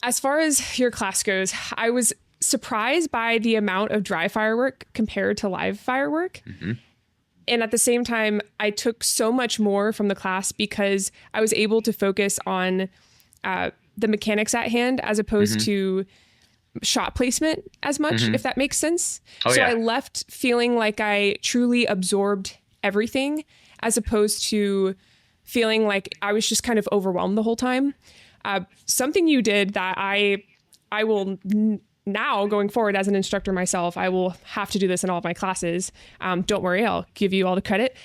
as far as your class goes, I was surprised by the amount of dry firework compared to live firework. Mm-hmm. And at the same time, I took so much more from the class because I was able to focus on the mechanics at hand as opposed to shot placement as much, if that makes sense. I left feeling like I truly absorbed everything as opposed to feeling like I was just kind of overwhelmed the whole time. Something you did that I will now going forward as an instructor myself, I will have to do this in all of my classes. Don't worry, I'll give you all the credit,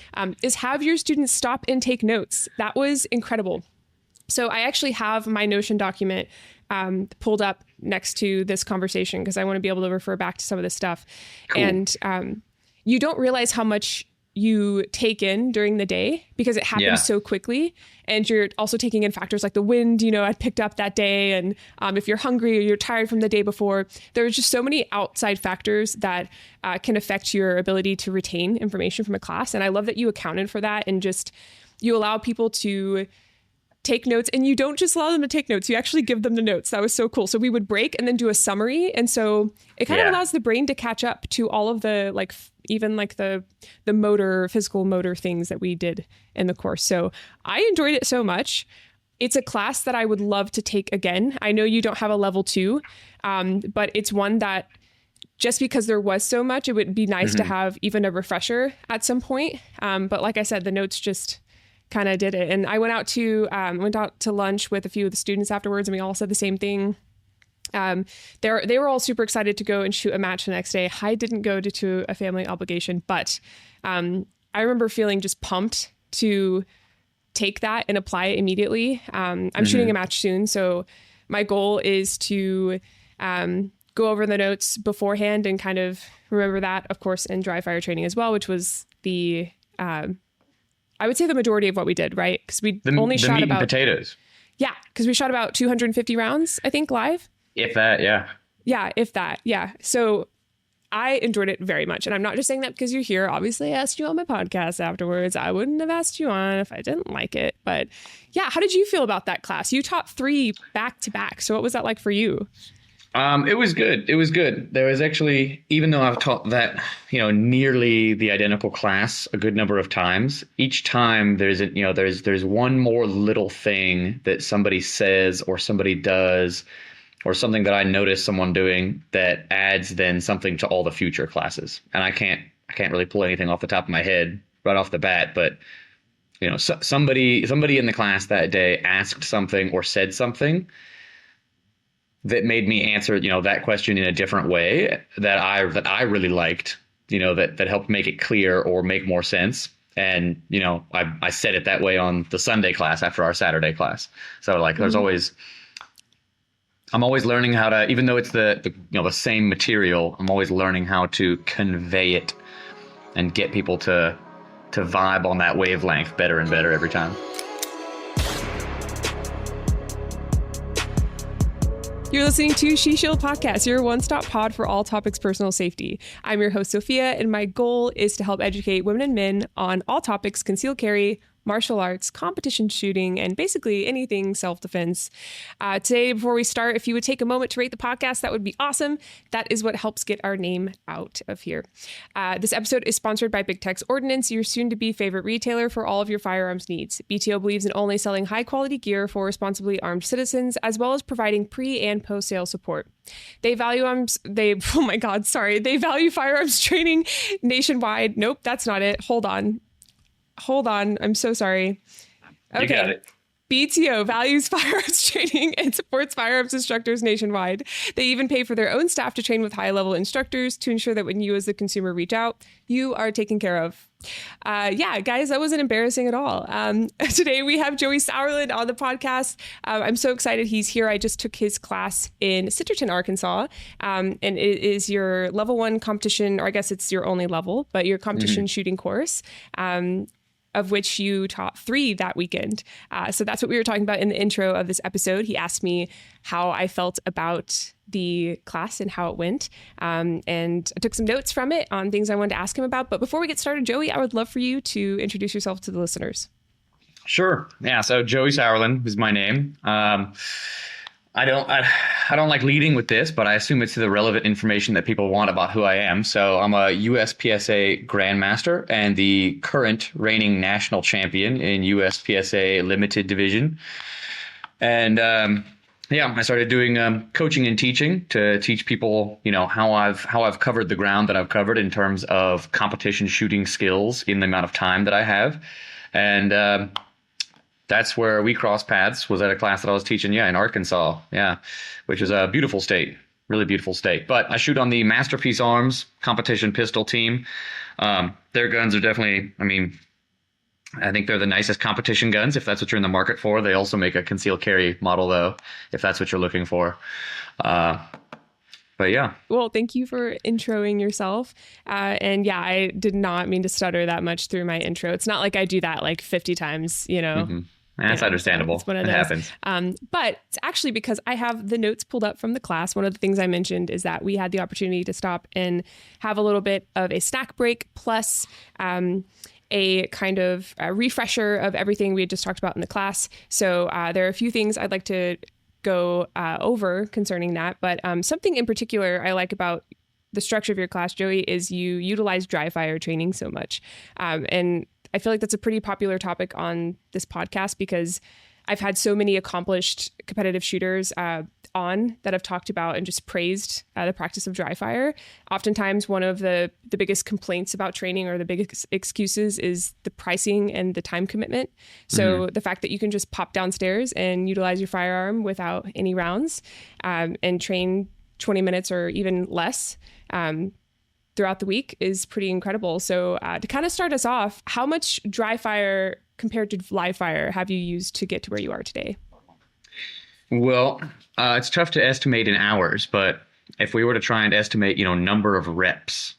is have your students stop and take notes. That was incredible. So I actually have my Notion document pulled up next to this conversation because I want to be able to refer back to some of this stuff. Cool. And you don't realize how much you take in during the day because it happens so quickly. And you're also taking in factors like the wind, I picked up that day. And if you're hungry or you're tired from the day before, there's just so many outside factors that can affect your ability to retain information from a class. And I love that you accounted for that and just you allow people to take notes, and you don't just allow them to take notes. You actually give them the notes. That was so cool. So we would break and then do a summary. And so it kind of allows the brain to catch up to all of the, even the physical motor things that we did in the course. So I enjoyed it so much. It's a class that I would love to take again. I know you don't have a level 2, but it's one that just because there was so much, it would be nice to have even a refresher at some point. But like I said, the notes just kind of did it. And I went out to lunch with a few of the students afterwards, and we all said the same thing. They were all super excited to go and shoot a match the next day. I didn't go due to a family obligation, but I remember feeling just pumped to take that and apply it immediately. I'm shooting a match soon, so my goal is to go over the notes beforehand and kind of remember that, of course, in dry fire training as well, which was I would say the majority of what we did, right? Because we only shot meat about and potatoes. Yeah, because we shot about 250 rounds, I think, live. If that, yeah. Yeah, if that, yeah. So I enjoyed it very much. And I'm not just saying that because you're here. Obviously, I asked you on my podcast afterwards. I wouldn't have asked you on if I didn't like it. But yeah, how did you feel about that class? You taught 3 back to back. So what was that like for you? It was good. It was good. There was actually, even though I've taught that, nearly the identical class a good number of times, each time there's one more little thing that somebody says or somebody does or something that I notice someone doing that adds then something to all the future classes. And I can't really pull anything off the top of my head right off the bat, but somebody in the class that day asked something or said something that made me answer, that question in a different way that I really liked, that helped make it clear or make more sense. And, I said it that way on the Sunday class after our Saturday class. So there's I'm always learning how to, even though it's the same material, I'm always learning how to convey it and get people to vibe on that wavelength better and better every time. You're listening to She Shield Podcast, your one-stop pod for all topics personal safety. I'm your host, Sophia, and my goal is to help educate women and men on all topics concealed carry, martial arts, competition shooting, and basically anything self-defense. Today, before we start, if you would take a moment to rate the podcast, that would be awesome. That is what helps get our name out of here. This episode is sponsored by Big Tex Ordnance, your soon-to-be favorite retailer for all of your firearms needs. BTO believes in only selling high-quality gear for responsibly armed citizens, as well as providing pre- and post-sale support. They value firearms training nationwide. Nope, that's not it. Hold on. I'm so sorry. Okay. You got it. BTO values firearms training and supports firearms instructors nationwide. They even pay for their own staff to train with high-level instructors to ensure that when you as the consumer reach out, you are taken care of. Guys, that wasn't embarrassing at all. Today we have Joey Sauerland on the podcast. I'm so excited he's here. I just took his class in Sitterton, Arkansas, and it is your level 1 competition, or I guess it's your only level, but your competition shooting course. Of which you taught 3 that weekend. So that's what we were talking about in the intro of this episode. He asked me how I felt about the class and how it went. And I took some notes from it on things I wanted to ask him about. But before we get started, Joey, I would love for you to introduce yourself to the listeners. Sure. Yeah. So Joey Sauerland is my name. I I don't like leading with this, but I assume it's the relevant information that people want about who I am. So I'm a USPSA Grandmaster and the current reigning national champion in USPSA Limited Division. And yeah, I started doing coaching and teaching to teach people, how I've covered the ground that I've covered in terms of competition shooting skills in the amount of time that I have. And that's where we crossed paths, was at a class that I was teaching, in Arkansas, which is a beautiful state, really beautiful state. But I shoot on the Masterpiece Arms competition pistol team. Their guns are definitely, I think they're the nicest competition guns, if that's what you're in the market for. They also make a concealed carry model, though, if that's what you're looking for. But yeah. Well, thank you for introing yourself. And yeah, I did not mean to stutter that much through my intro. It's not like I do that like 50 times, Mm-hmm. That's understandable. It happens. But it's actually because I have the notes pulled up from the class. One of the things I mentioned is that we had the opportunity to stop and have a little bit of a snack break, plus a kind of a refresher of everything we had just talked about in the class. So there are a few things I'd like to go over concerning that. But something in particular I like about the structure of your class, Joey, is you utilize dry fire training so much. And I feel like that's a pretty popular topic on this podcast because I've had so many accomplished competitive shooters on that have talked about and just praised the practice of dry fire. Oftentimes, one of the biggest complaints about training or the biggest excuses is the pricing and the time commitment. So the fact that you can just pop downstairs and utilize your firearm without any rounds and train 20 minutes or even less throughout the week is pretty incredible. So to kind of start us off, how much dry fire compared to live fire have you used to get to where you are today? Well, it's tough to estimate in hours, but if we were to try and estimate, number of reps,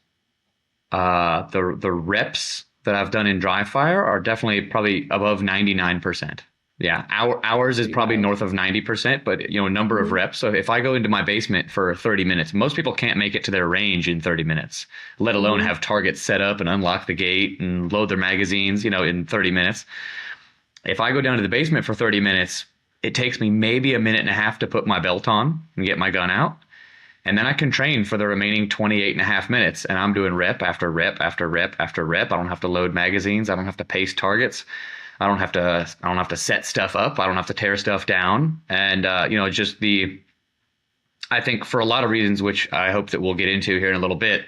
the reps that I've done in dry fire are definitely probably above 99%. Yeah, hours is probably north of 90%, but number of reps. So if I go into my basement for 30 minutes, most people can't make it to their range in 30 minutes, let alone have targets set up and unlock the gate and load their magazines, in 30 minutes. If I go down to the basement for 30 minutes, it takes me maybe a minute and a half to put my belt on and get my gun out. And then I can train for the remaining 28 and a half minutes. And I'm doing rep after rep after rep after rep. I don't have to load magazines. I don't have to pace targets. I don't have to set stuff up. I don't have to tear stuff down. And, I think for a lot of reasons, which I hope that we'll get into here in a little bit,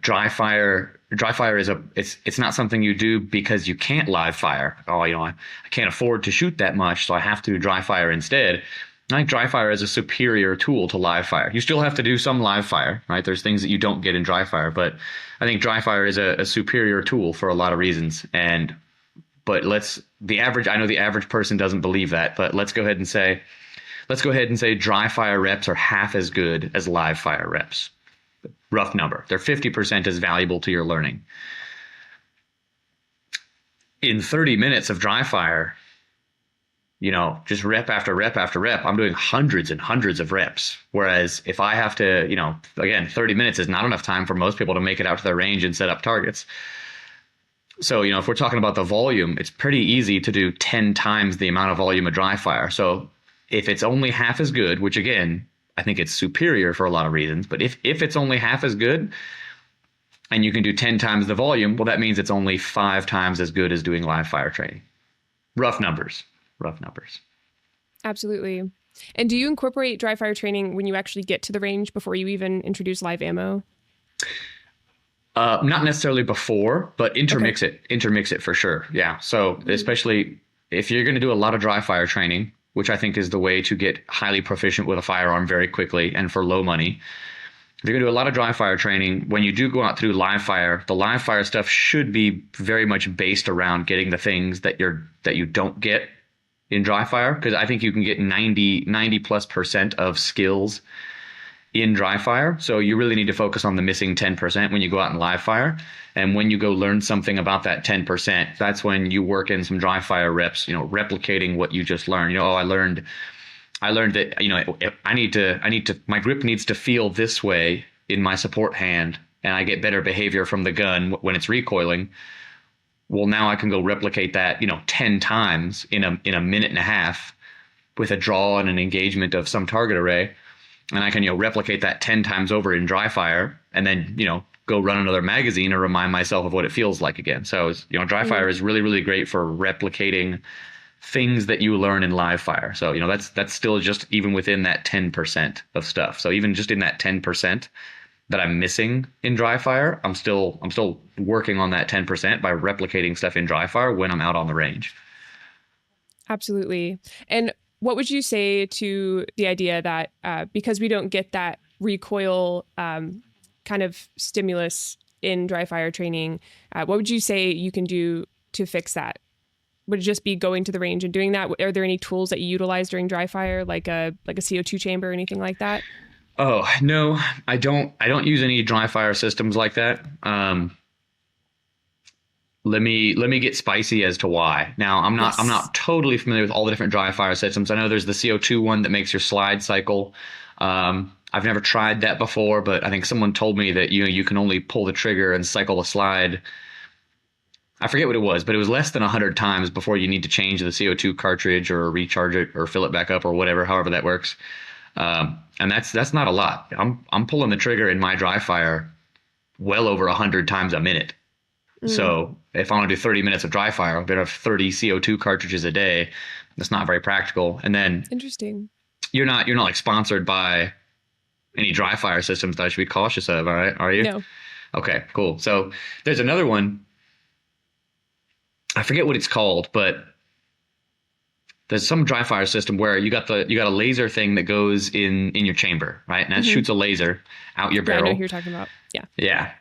dry fire is it's not something you do because you can't live fire. I can't afford to shoot that much, so I have to do dry fire instead. I think dry fire is a superior tool to live fire. You still have to do some live fire, right? There's things that you don't get in dry fire, but I think dry fire is a superior tool for a lot of reasons. But I know the average person doesn't believe that, but let's go ahead and say dry fire reps are half as good as live fire reps. Rough number. They're 50% as valuable to your learning. In 30 minutes of dry fire, just rep after rep after rep, I'm doing hundreds and hundreds of reps. Whereas if I have to, again, 30 minutes is not enough time for most people to make it out to their range and set up targets. So, if we're talking about the volume, it's pretty easy to do 10 times the amount of volume of dry fire. So if it's only half as good, which again, I think it's superior for a lot of reasons, but if it's only half as good and you can do 10 times the volume, well, that means it's only 5 times as good as doing live fire training. Rough numbers. Absolutely. And do you incorporate dry fire training when you actually get to the range before you even introduce live ammo? Not necessarily before, but intermix it for sure. Yeah. So especially if you're going to do a lot of dry fire training, which I think is the way to get highly proficient with a firearm very quickly and for low money. If you're going to do a lot of dry fire training, when you do go out to do live fire, the live fire stuff should be very much based around getting the things that you don't get in dry fire, because I think you can get 90+% of skills in dry fire. So you really need to focus on the missing 10% when you go out in live fire. And when you go learn something about that 10%, that's when you work in some dry fire reps, replicating what you just learned. I learned that, my grip needs to feel this way in my support hand, and I get better behavior from the gun when it's recoiling. Well, now I can go replicate that, 10 times in a minute and a half with a draw and an engagement of some target array, and I can, replicate that 10 times over in dry fire, and then, go run another magazine and remind myself of what it feels like again. So, dry fire is really, really great for replicating things that you learn in live fire. So, that's still just even within that 10% of stuff. So even just in that 10% that I'm missing in dry fire, I'm still working on that 10% by replicating stuff in dry fire when I'm out on the range. Absolutely. And what would you say to the idea that because we don't get that recoil kind of stimulus in dry fire training, what would you say you can do to fix that? Would it just be going to the range and doing that? Are there any tools that you utilize during dry fire, like a CO2 chamber or anything like that? Oh, no, I don't use any dry fire systems like that. Let me get spicy as to why. Now, I'm not totally familiar with all the different dry fire systems. I know there's the CO2 one that makes your slide cycle. I've never tried that before, but I think someone told me that you can only pull the trigger and cycle a slide. I forget what it was, but it was less than 100 times before you need to change the CO2 cartridge or recharge it or fill it back up or whatever, however that works. And that's not a lot. I'm pulling the trigger in my dry fire well over 100 times a minute. So if I want to do 30 minutes of dry fire, I'm going to have 30 CO2 cartridges a day. That's not very practical. And then interesting. You're not like sponsored by any dry fire systems that I should be cautious of. All right. Are you? No. Okay, cool. So there's another one. I forget what it's called, but there's some dry fire system where you got a laser thing that goes in your chamber, right? And that shoots a laser out your barrel. I know who you're talking about. Yeah. Yeah.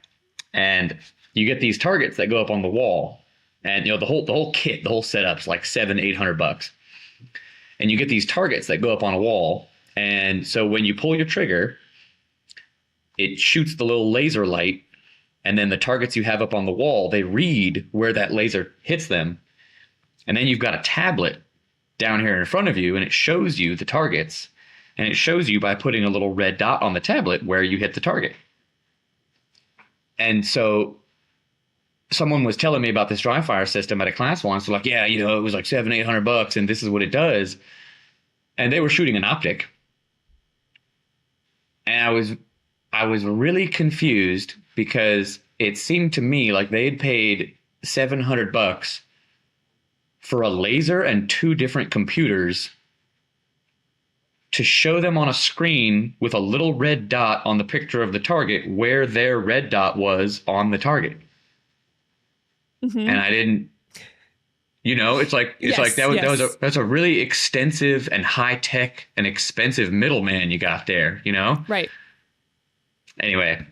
And you get these targets that go up on the wall, and the whole kit, the whole setup's like $700-800. And you get these targets that go up on a wall, and so when you pull your trigger, it shoots the little laser light. And then the targets you have up on the wall, they read where that laser hits them. And then you've got a tablet down here in front of you, and it shows you the targets. And it shows you by putting a little red dot on the tablet where you hit the target. And so someone was telling me about this dry fire system at a class once. They're like, yeah, it was like $700-800, and this is what it does. And they were shooting an optic. And I was really confused because it seemed to me like they had paid $700 for a laser and 2 different computers to show them on a screen with a little red dot on the picture of the target where their red dot was on the target. And I didn't, it's like that's a really extensive and high tech and expensive middleman you got there, Right. Anyway,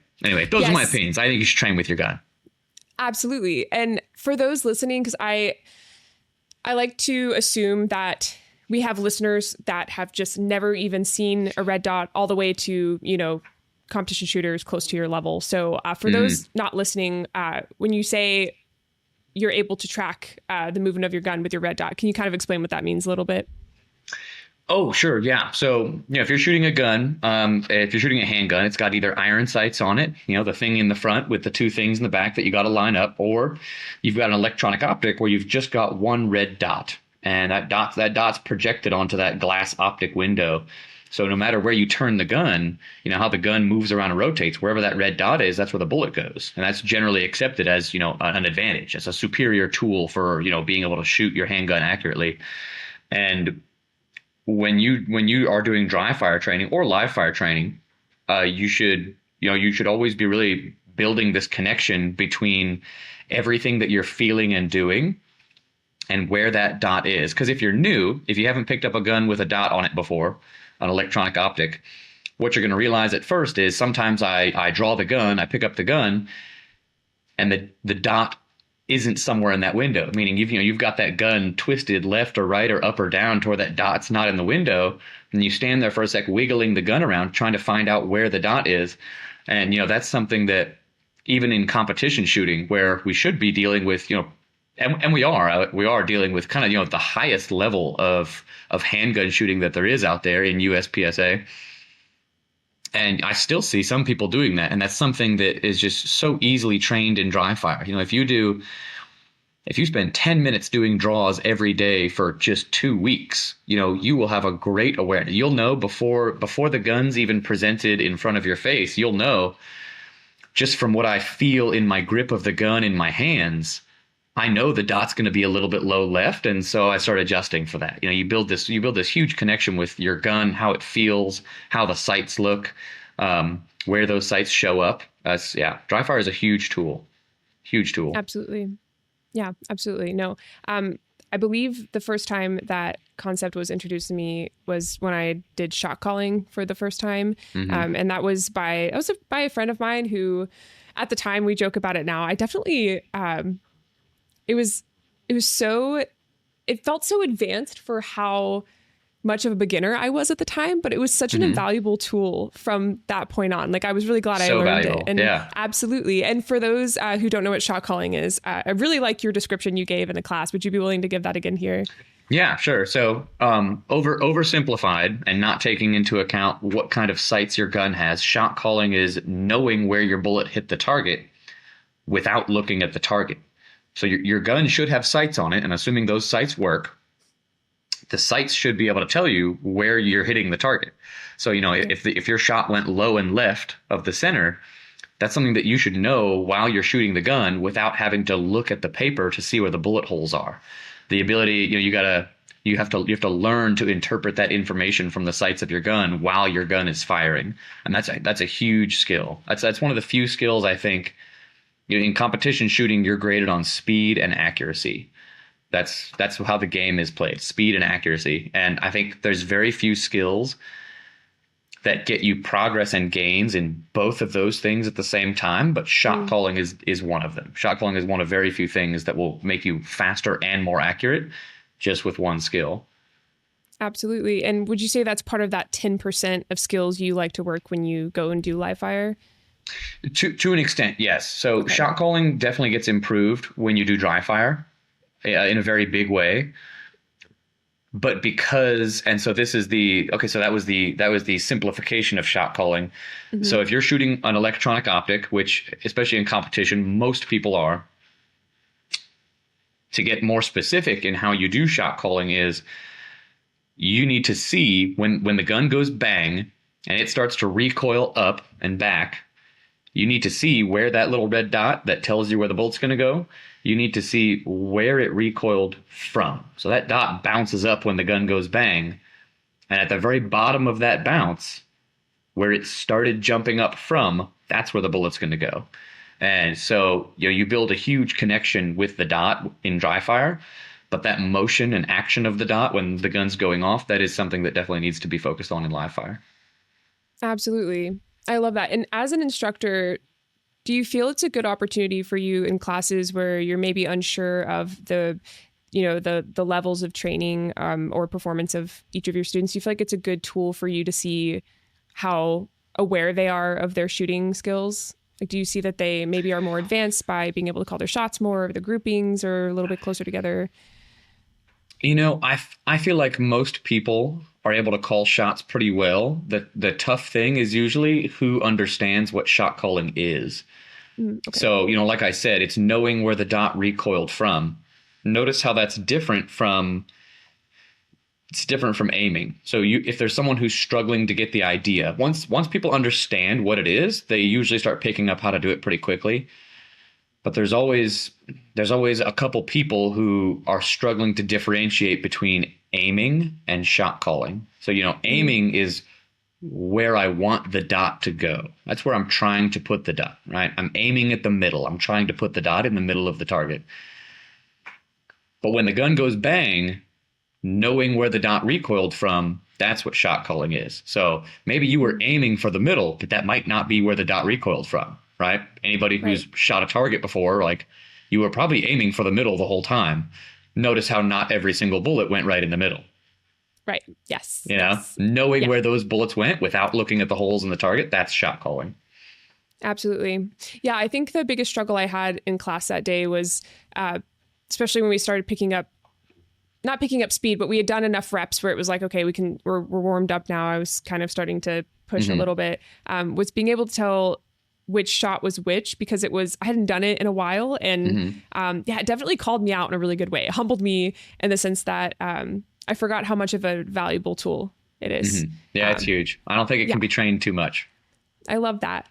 those are my opinions. I think you should train with your gun. Absolutely. And for those listening, because I like to assume that we have listeners that have just never even seen a red dot all the way to, competition shooters close to your level. So for those not listening, when you say you're able to track the movement of your gun with your red dot, can you kind of explain what that means a little bit? Oh, sure. Yeah. So, if you're shooting a gun, if you're shooting a handgun, it's got either iron sights on it, the thing in the front with the 2 things in the back that you got to line up, or you've got an electronic optic where you've just got one red dot, and that dot's projected onto that glass optic window. So no matter where you turn the gun, how the gun moves around and rotates, wherever that red dot is, that's where the bullet goes. And that's generally accepted as, an advantage. It's a superior tool for, being able to shoot your handgun accurately. And when you are doing dry fire training or live fire training, you should always be really building this connection between everything that you're feeling and doing and where that dot is. Because if you're new, if you haven't picked up a gun with a dot on it before, an electronic optic, what you're going to realize at first is sometimes I draw the gun, I pick up the gun, and the dot isn't somewhere in that window, meaning you've got that gun twisted left or right or up or down to where that dot's not in the window, and you stand there for a sec wiggling the gun around trying to find out where the dot is. And that's something that even in competition shooting, where we should be dealing with and we are dealing with kind of the highest level of handgun shooting that there is out there in USPSA. And I still see some people doing that. And that's something that is just so easily trained in dry fire. If you do If you spend 10 minutes doing draws every day for just 2 weeks, you will have a great awareness. You'll know before the gun's even presented in front of your face, you'll know just from what I feel in my grip of the gun in my hands, I know the dot's going to be a little bit low left. And so I start adjusting for that. You build this huge connection with your gun, how it feels, how the sights look, where those sights show up. Dry fire is a huge tool. Huge tool. Absolutely. Yeah, absolutely. No, I believe the first time that concept was introduced to me was when I did shot calling for the first time. And that was by a friend of mine who, at the time, we joke about it now. I definitely, it felt so advanced for how much of a beginner I was at the time, but it was such an invaluable tool from that point on. Like, I was really glad I learned it. And absolutely. And for those who don't know what shot calling is, I really like your description you gave in the class. Would you be willing to give that again here? Yeah, sure. So oversimplified and not taking into account what kind of sights your gun has, shot calling is knowing where your bullet hit the target without looking at the target. So your gun should have sights on it, and assuming those sights work, the sights should be able to tell you where you're hitting the target. So, if your shot went low and left of the center, that's something that you should know while you're shooting the gun without having to look at the paper to see where the bullet holes are. The ability, you have to learn to interpret that information from the sights of your gun while your gun is firing. And that's a huge skill. That's one of the few skills I think, in competition shooting, you're graded on speed and accuracy. That's how the game is played, speed and accuracy. And I think there's very few skills that get you progress and gains in both of those things at the same time. But shot calling is one of them. Shot calling is one of very few things that will make you faster and more accurate just with one skill. Absolutely. And would you say that's part of that 10% of skills you like to work when you go and do live fire? To an extent, yes. So shot calling definitely gets improved when you do dry fire. In a very big way, but so this is so that was the simplification of shot calling. So if you're shooting an electronic optic, which especially in competition, most people are, to get more specific in how you do shot calling is you need to see when the gun goes bang and it starts to recoil up and back, you need to see where that little red dot that tells you where the bullet's going to go, you need to see where it recoiled from. So that dot bounces up when the gun goes bang. And at the very bottom of that bounce, where it started jumping up from, that's where the bullet's going to go. And so you build a huge connection with the dot in dry fire. But that motion and action of the dot when the gun's going off, that is something that definitely needs to be focused on in live fire. Absolutely. I love that. And as an instructor, do you feel it's a good opportunity for you in classes where you're maybe unsure of the levels of training or performance of each of your students? Do you feel like it's a good tool for you to see how aware they are of their shooting skills? Like, do you see that they maybe are more advanced by being able to call their shots more, or the groupings are a little bit closer together? I feel like most people are able to call shots pretty well. The tough thing is usually who understands what shot calling is. Okay. So, like I said, it's knowing where the dot recoiled from. Notice how that's different from aiming. So if there's someone who's struggling to get the idea, once people understand what it is, they usually start picking up how to do it pretty quickly. But there's always a couple people who are struggling to differentiate between aiming and shot calling. So, aiming is where I want the dot to go. That's where I'm trying to put the dot, right? I'm aiming at the middle. I'm trying to put the dot in the middle of the target. But when the gun goes bang, knowing where the dot recoiled from, that's what shot calling is. So maybe you were aiming for the middle, but that might not be where the dot recoiled from. Right? Anybody who's shot a target before, like, you were probably aiming for the middle the whole time. Notice how not every single bullet went right in the middle. Right. Yes. Knowing where those bullets went without looking at the holes in the target, that's shot calling. Absolutely. Yeah. I think the biggest struggle I had in class that day was, especially when we started not picking up speed, but we had done enough reps where it was like, okay, we're warmed up now. I was kind of starting to push a little bit, was being able to tell which shot was which, because I hadn't done it in a while. And yeah, it definitely called me out in a really good way. It humbled me in the sense that I forgot how much of a valuable tool it is. Yeah, it's huge. I don't think it can be trained too much. I love that.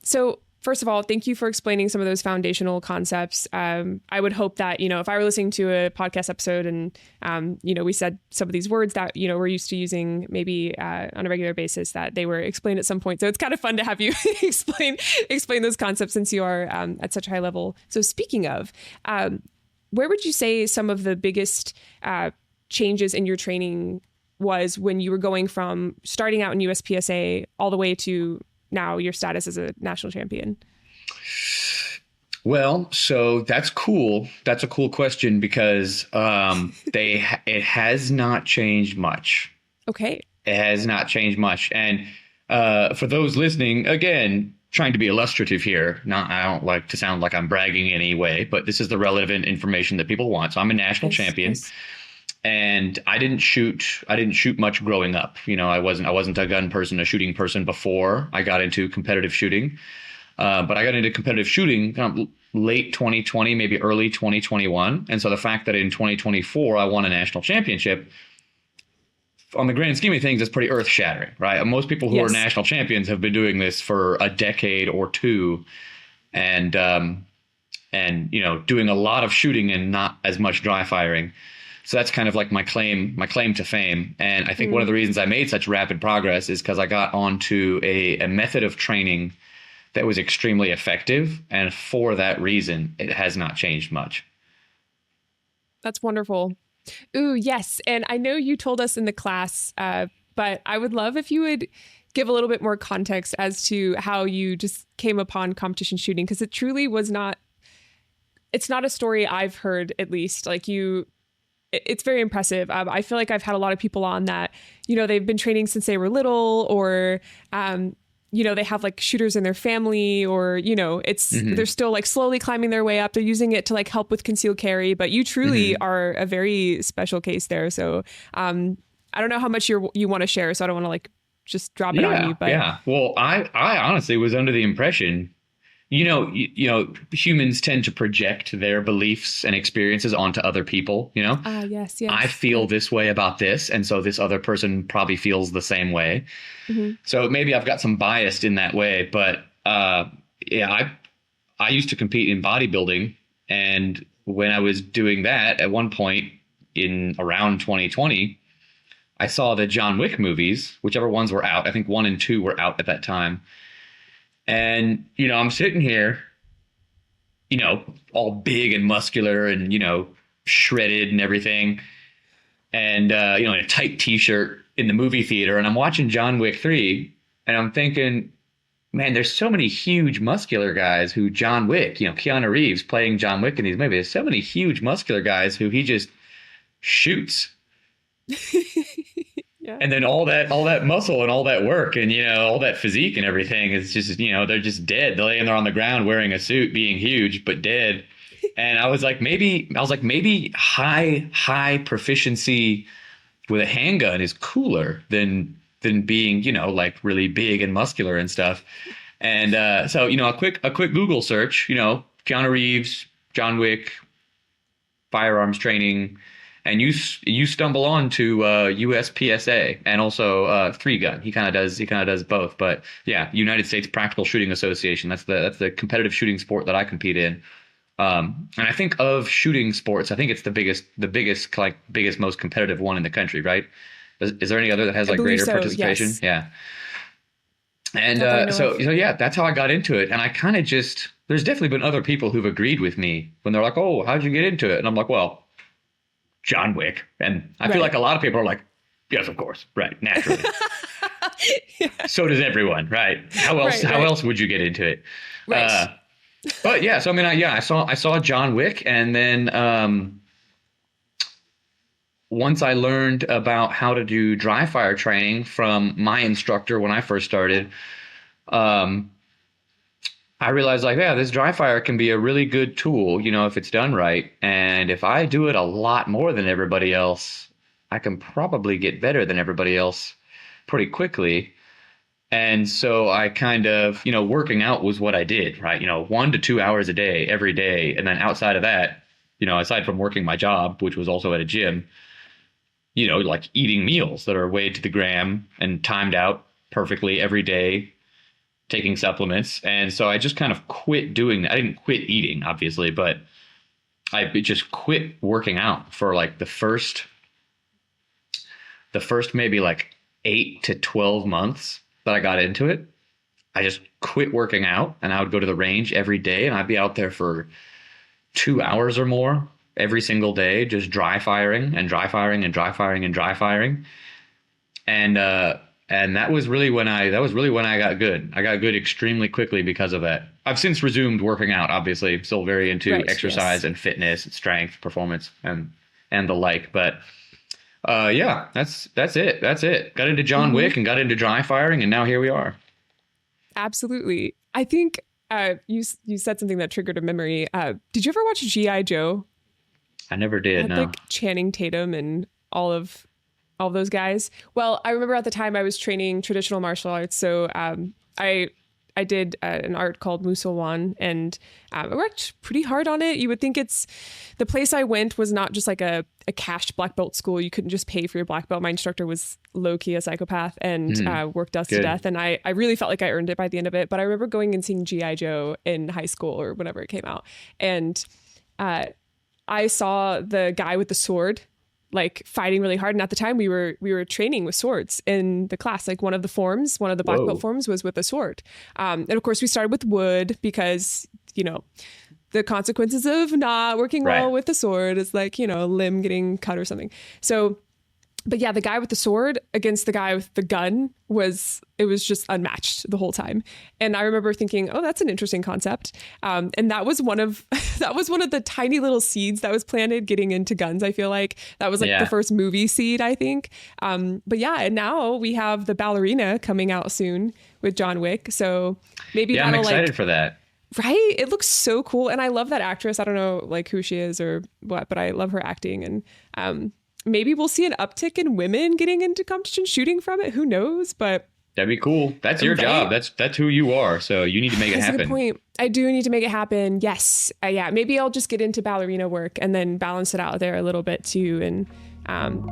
So first of all, thank you for explaining some of those foundational concepts. I would hope that, if I were listening to a podcast episode and, we said some of these words that, we're used to using maybe on a regular basis, that they were explained at some point. So it's kind of fun to have you explain those concepts since you are at such a high level. So speaking of, where would you say some of the biggest changes in your training was when you were going from starting out in USPSA all the way to now your status as a national champion? Well, so that's cool. That's a cool question because it has not changed much. Okay. It has not changed much. And for those listening, again, trying to be illustrative here, I don't like to sound like I'm bragging in any way, but this is the relevant information that people want. So I'm a national champion. Nice. And I didn't shoot much growing up. I wasn't a gun person, a shooting person before I got into competitive shooting. But I got into competitive shooting kind of late 2020, maybe early 2021. And so the fact that in 2024, I won a national championship, on the grand scheme of things, is pretty earth shattering, right? Most people who are national champions have been doing this for a decade or two and doing a lot of shooting and not as much dry firing. So that's kind of like my claim to fame. And I think one of the reasons I made such rapid progress is because I got onto a method of training that was extremely effective. And for that reason, it has not changed much. That's wonderful. Ooh, yes. And I know you told us in the class, but I would love if you would give a little bit more context as to how you just came upon competition shooting, because it truly it's not a story I've heard, at least. It's very impressive. I feel like I've had a lot of people on that, they've been training since they were little, or, they have like shooters in their family, or, they're still like slowly climbing their way up. They're using it to like help with concealed carry, but you truly are a very special case there. So I don't know how much you want to share, so I don't want to like just drop it on you. But yeah, well, I honestly was under the impression, humans tend to project their beliefs and experiences onto other people, Yes. I feel this way about this. And so this other person probably feels the same way. So maybe I've got some bias in that way. But I used to compete in bodybuilding. And when I was doing that, at one point in around 2020, I saw the John Wick movies, whichever ones were out. I think 1 and 2 were out at that time. And, I'm sitting here, all big and muscular and, shredded and everything. And, in a tight T-shirt in the movie theater. And I'm watching John Wick 3. And I'm thinking, man, there's so many huge muscular guys who John Wick, Keanu Reeves playing John Wick in these movies. There's so many huge muscular guys who he just shoots. Yeah. And then all that muscle and all that work and, all that physique and everything is just, they're just dead. They're laying there on the ground wearing a suit, being huge, but dead. And I was like, maybe high proficiency with a handgun is cooler than being, like really big and muscular and stuff. And so, a quick Google search, Keanu Reeves, John Wick, firearms training. And you stumble on to USPSA and also 3-gun. He kind of does both. But yeah, United States Practical Shooting Association. That's the competitive shooting sport that I compete in. And I think of shooting sports, I think it's the biggest, most competitive one in the country, right? Is there any other that has like greater participation? Yes. Yeah. And so yeah, that's how I got into it. And I kind of there's definitely been other people who've agreed with me when they're like, "Oh, how'd you get into it?" And I'm like, "Well, John Wick." And I feel like a lot of people are like, yes, of course. Right. Naturally. So does everyone. Right. How else would you get into it? Right. But yeah, so I saw John Wick. And then once I learned about how to do dry fire training from my instructor when I first started, I realized this dry fire can be a really good tool, if it's done right. And if I do it a lot more than everybody else, I can probably get better than everybody else pretty quickly. And so I kind of, working out was what I did, right? 1 to 2 hours a day, every day. And then outside of that, aside from working my job, which was also at a gym, like eating meals that are weighed to the gram and timed out perfectly every day, taking supplements. And so I just kind of quit doing that. I didn't quit eating, obviously, but I just quit working out for like the first maybe like 8 to 12 months that I got into it. I just quit working out and I would go to the range every day and I'd be out there for 2 hours or more every single day, just dry firing and dry firing and dry firing and dry firing. And that was really when I got good. I got good extremely quickly because of that. I've since resumed working out, obviously. I'm still very into exercise and fitness and strength, performance and the like. But yeah, that's it. That's it. Got into John Wick and got into dry firing, and now here we are. Absolutely. I think you said something that triggered a memory. Did you ever watch G.I. Joe? I never did. No. Like Channing Tatum and all of those guys. Well, I remember at the time I was training traditional martial arts, so I did an art called Musulman, and I worked pretty hard on it. You would think the place I went was not just like a cash black belt school. You couldn't just pay for your black belt. My instructor was low-key a psychopath and worked us to death. And I really felt like I earned it by the end of it. But I remember going and seeing G.I. Joe in high school or whenever it came out. And I saw the guy with the sword like fighting really hard. And at the time we were training with swords in the class. Like one of the black belt forms was with a sword. And of course we started with wood because, the consequences of not working well with the sword is like, a limb getting cut or something. So, but yeah, the guy with the sword against the guy with the gun was just unmatched the whole time. And I remember thinking, oh, that's an interesting concept. And that was one of the tiny little seeds that was planted getting into guns. I feel like that was like the first movie seed, I think. But yeah, and now we have the ballerina coming out soon with John Wick. So maybe I'm excited for that. Right? It looks so cool. And I love that actress. I don't know like who she is or what, but I love her acting. And maybe we'll see an uptick in women getting into competition shooting from it. Who knows? But that'd be cool. That's your job. That's who you are. So you need to make it happen. That's a good point. I do need to make it happen. Yes. Yeah. Maybe I'll just get into ballerina work and then balance it out there a little bit too. And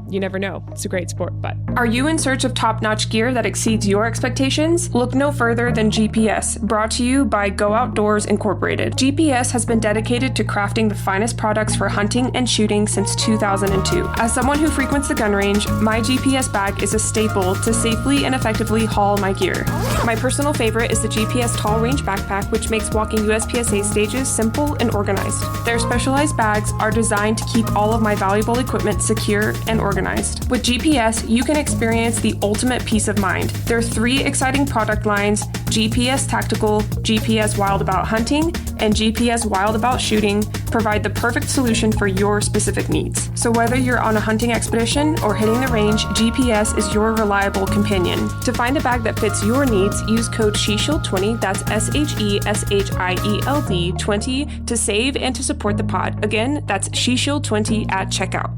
you never know. It's a great sport, but are you in search of top-notch gear that exceeds your expectations? Look no further than GPS, brought to you by Go Outdoors Incorporated. GPS has been dedicated to crafting the finest products for hunting and shooting since 2002. As someone who frequents the gun range, my GPS bag is a staple to safely and effectively haul my gear. My personal favorite is the GPS Tall Range Backpack, which makes walking USPSA stages simple and organized. Their specialized bags are designed to keep all of my valuable equipment secure and organized. With GPS, you can experience the ultimate peace of mind. There are 3 exciting product lines: GPS Tactical, GPS Wild About Hunting, and GPS Wild About Shooting provide the perfect solution for your specific needs. So whether you're on a hunting expedition or hitting the range, GPS is your reliable companion. To find a bag that fits your needs, use code SHESHIELD20, that's SHESHIELD 20, to save and to support the pod. Again, that's SHESHIELD20 at checkout.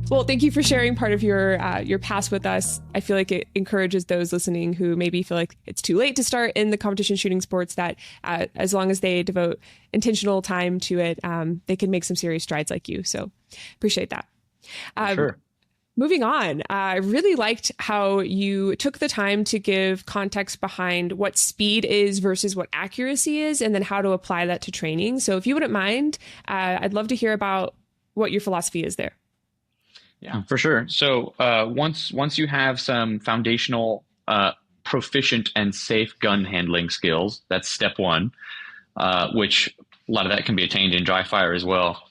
Well, thank you for sharing part of your past with us. I feel like it encourages those listening who maybe feel like it's too late to start in the competition shooting sports, that as long as they devote intentional time to it, they can make some serious strides like you. So appreciate that. Sure. Moving on, I really liked how you took the time to give context behind what speed is versus what accuracy is, and then how to apply that to training. So if you wouldn't mind, I'd love to hear about what your philosophy is there. Yeah, for sure. So once you have some foundational, proficient and safe gun handling skills, that's step one, which a lot of that can be attained in dry fire as well.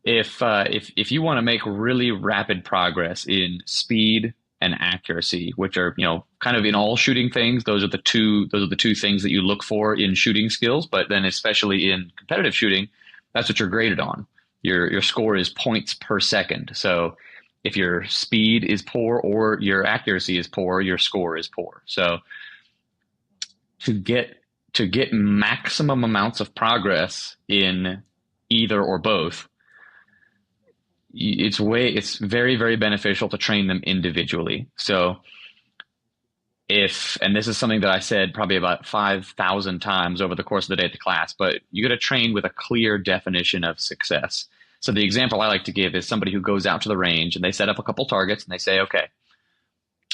If you want to make really rapid progress in speed and accuracy, which are kind of in all shooting things, those are the two things that you look for in shooting skills. But then especially in competitive shooting, that's what you're graded on. Your score is points per second. So if your speed is poor or your accuracy is poor, your score is poor. So to get maximum amounts of progress in either or both, it's very, very beneficial to train them individually. So and this is something that I said probably about 5,000 times over the course of the day at the class, but you got to train with a clear definition of success. So the example I like to give is somebody who goes out to the range and they set up a couple targets and they say, okay,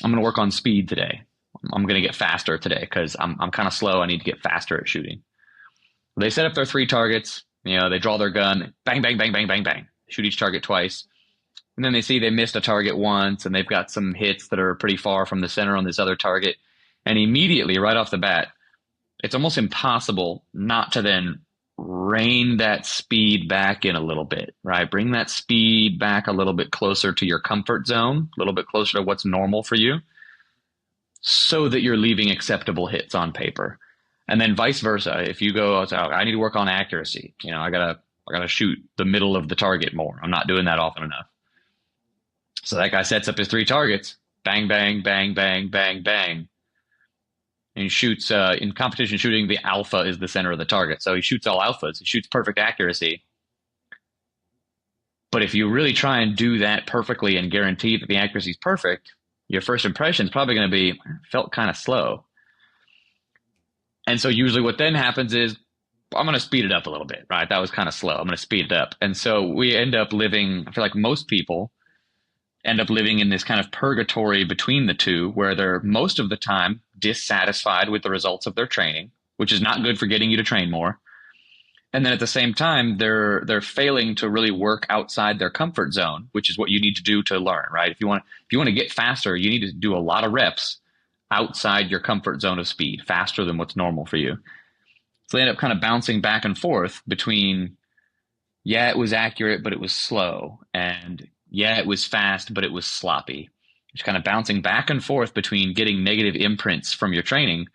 I'm going to work on speed today. I'm going to get faster today because I'm kind of slow. I need to get faster at shooting. They set up their 3 targets. They draw their gun, bang, bang, bang, bang, bang, bang, shoot each target twice. And then they see they missed a target once and they've got some hits that are pretty far from the center on this other target. And immediately, right off the bat, it's almost impossible not to then rein that speed back in a little bit, right? Bring that speed back a little bit closer to your comfort zone, a little bit closer to what's normal for you, so that you're leaving acceptable hits on paper. And then vice versa. If you go, I need to work on accuracy. I gotta shoot the middle of the target more. I'm not doing that often enough. So that guy sets up his 3 targets, bang, bang, bang, bang, bang, bang. And he shoots, in competition shooting, the alpha is the center of the target. So he shoots all alphas. He shoots perfect accuracy. But if you really try and do that perfectly and guarantee that the accuracy is perfect, your first impression is probably going to be, felt kind of slow. And so usually what then happens is, I'm going to speed it up a little bit, right? That was kind of slow. I'm going to speed it up. And so we end up living, I feel like most people end up living in this kind of purgatory between the two, where they're most of the time dissatisfied with the results of their training, which is not good for getting you to train more. And then at the same time, they're failing to really work outside their comfort zone, which is what you need to do to learn, right? If you want to get faster, you need to do a lot of reps outside your comfort zone of speed, faster than what's normal for you. So they end up kind of bouncing back and forth between, yeah, it was accurate, but it was slow, and yeah, it was fast, but it was sloppy. Just kind of bouncing back and forth between getting negative imprints from your training,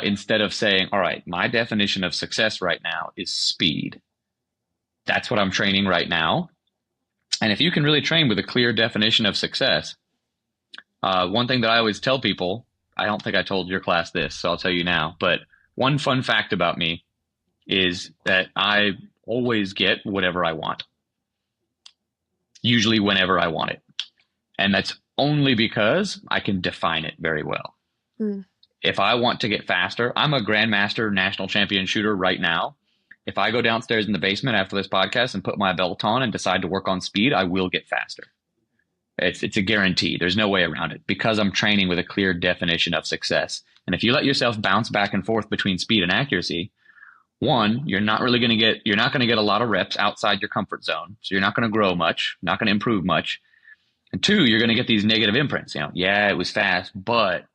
instead of saying, all right, my definition of success right now is speed. That's what I'm training right now. And if you can really train with a clear definition of success, one thing that I always tell people, I don't think I told your class this, so I'll tell you now, but one fun fact about me is that I always get whatever I want. Usually whenever I want it. And that's only because I can define it very well. If I want to get faster, I'm a Grandmaster national champion shooter right now. If I go downstairs in the basement after this podcast and put my belt on and decide to work on speed, I will get faster. It's a guarantee. There's no way around it because I'm training with a clear definition of success. And if you let yourself bounce back and forth between speed and accuracy, one, you're not going to get a lot of reps outside your comfort zone. So you're not going to grow much, not going to improve much. And 2, you're going to get these negative imprints. Yeah, it was fast, but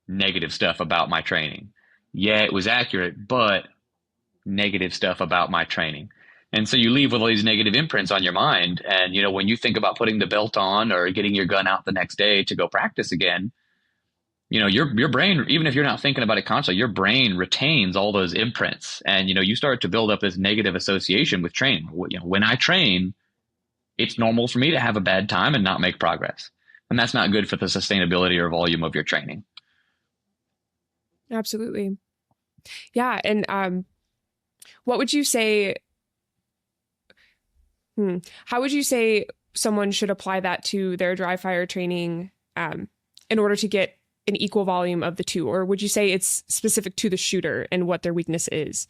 negative stuff about my training. Yeah, it was accurate, but negative stuff about my training. And so you leave with all these negative imprints on your mind. And, when you think about putting the belt on or getting your gun out the next day to go practice again, your brain, even if you're not thinking about it consciously, your brain retains all those imprints. And, you start to build up this negative association with training. When I train, it's normal for me to have a bad time and not make progress. And that's not good for the sustainability or volume of your training. Absolutely. Yeah. And what would you say? How would you say someone should apply that to their dry fire training in order to get an equal volume of the two? Or would you say it's specific to the shooter and what their weakness is?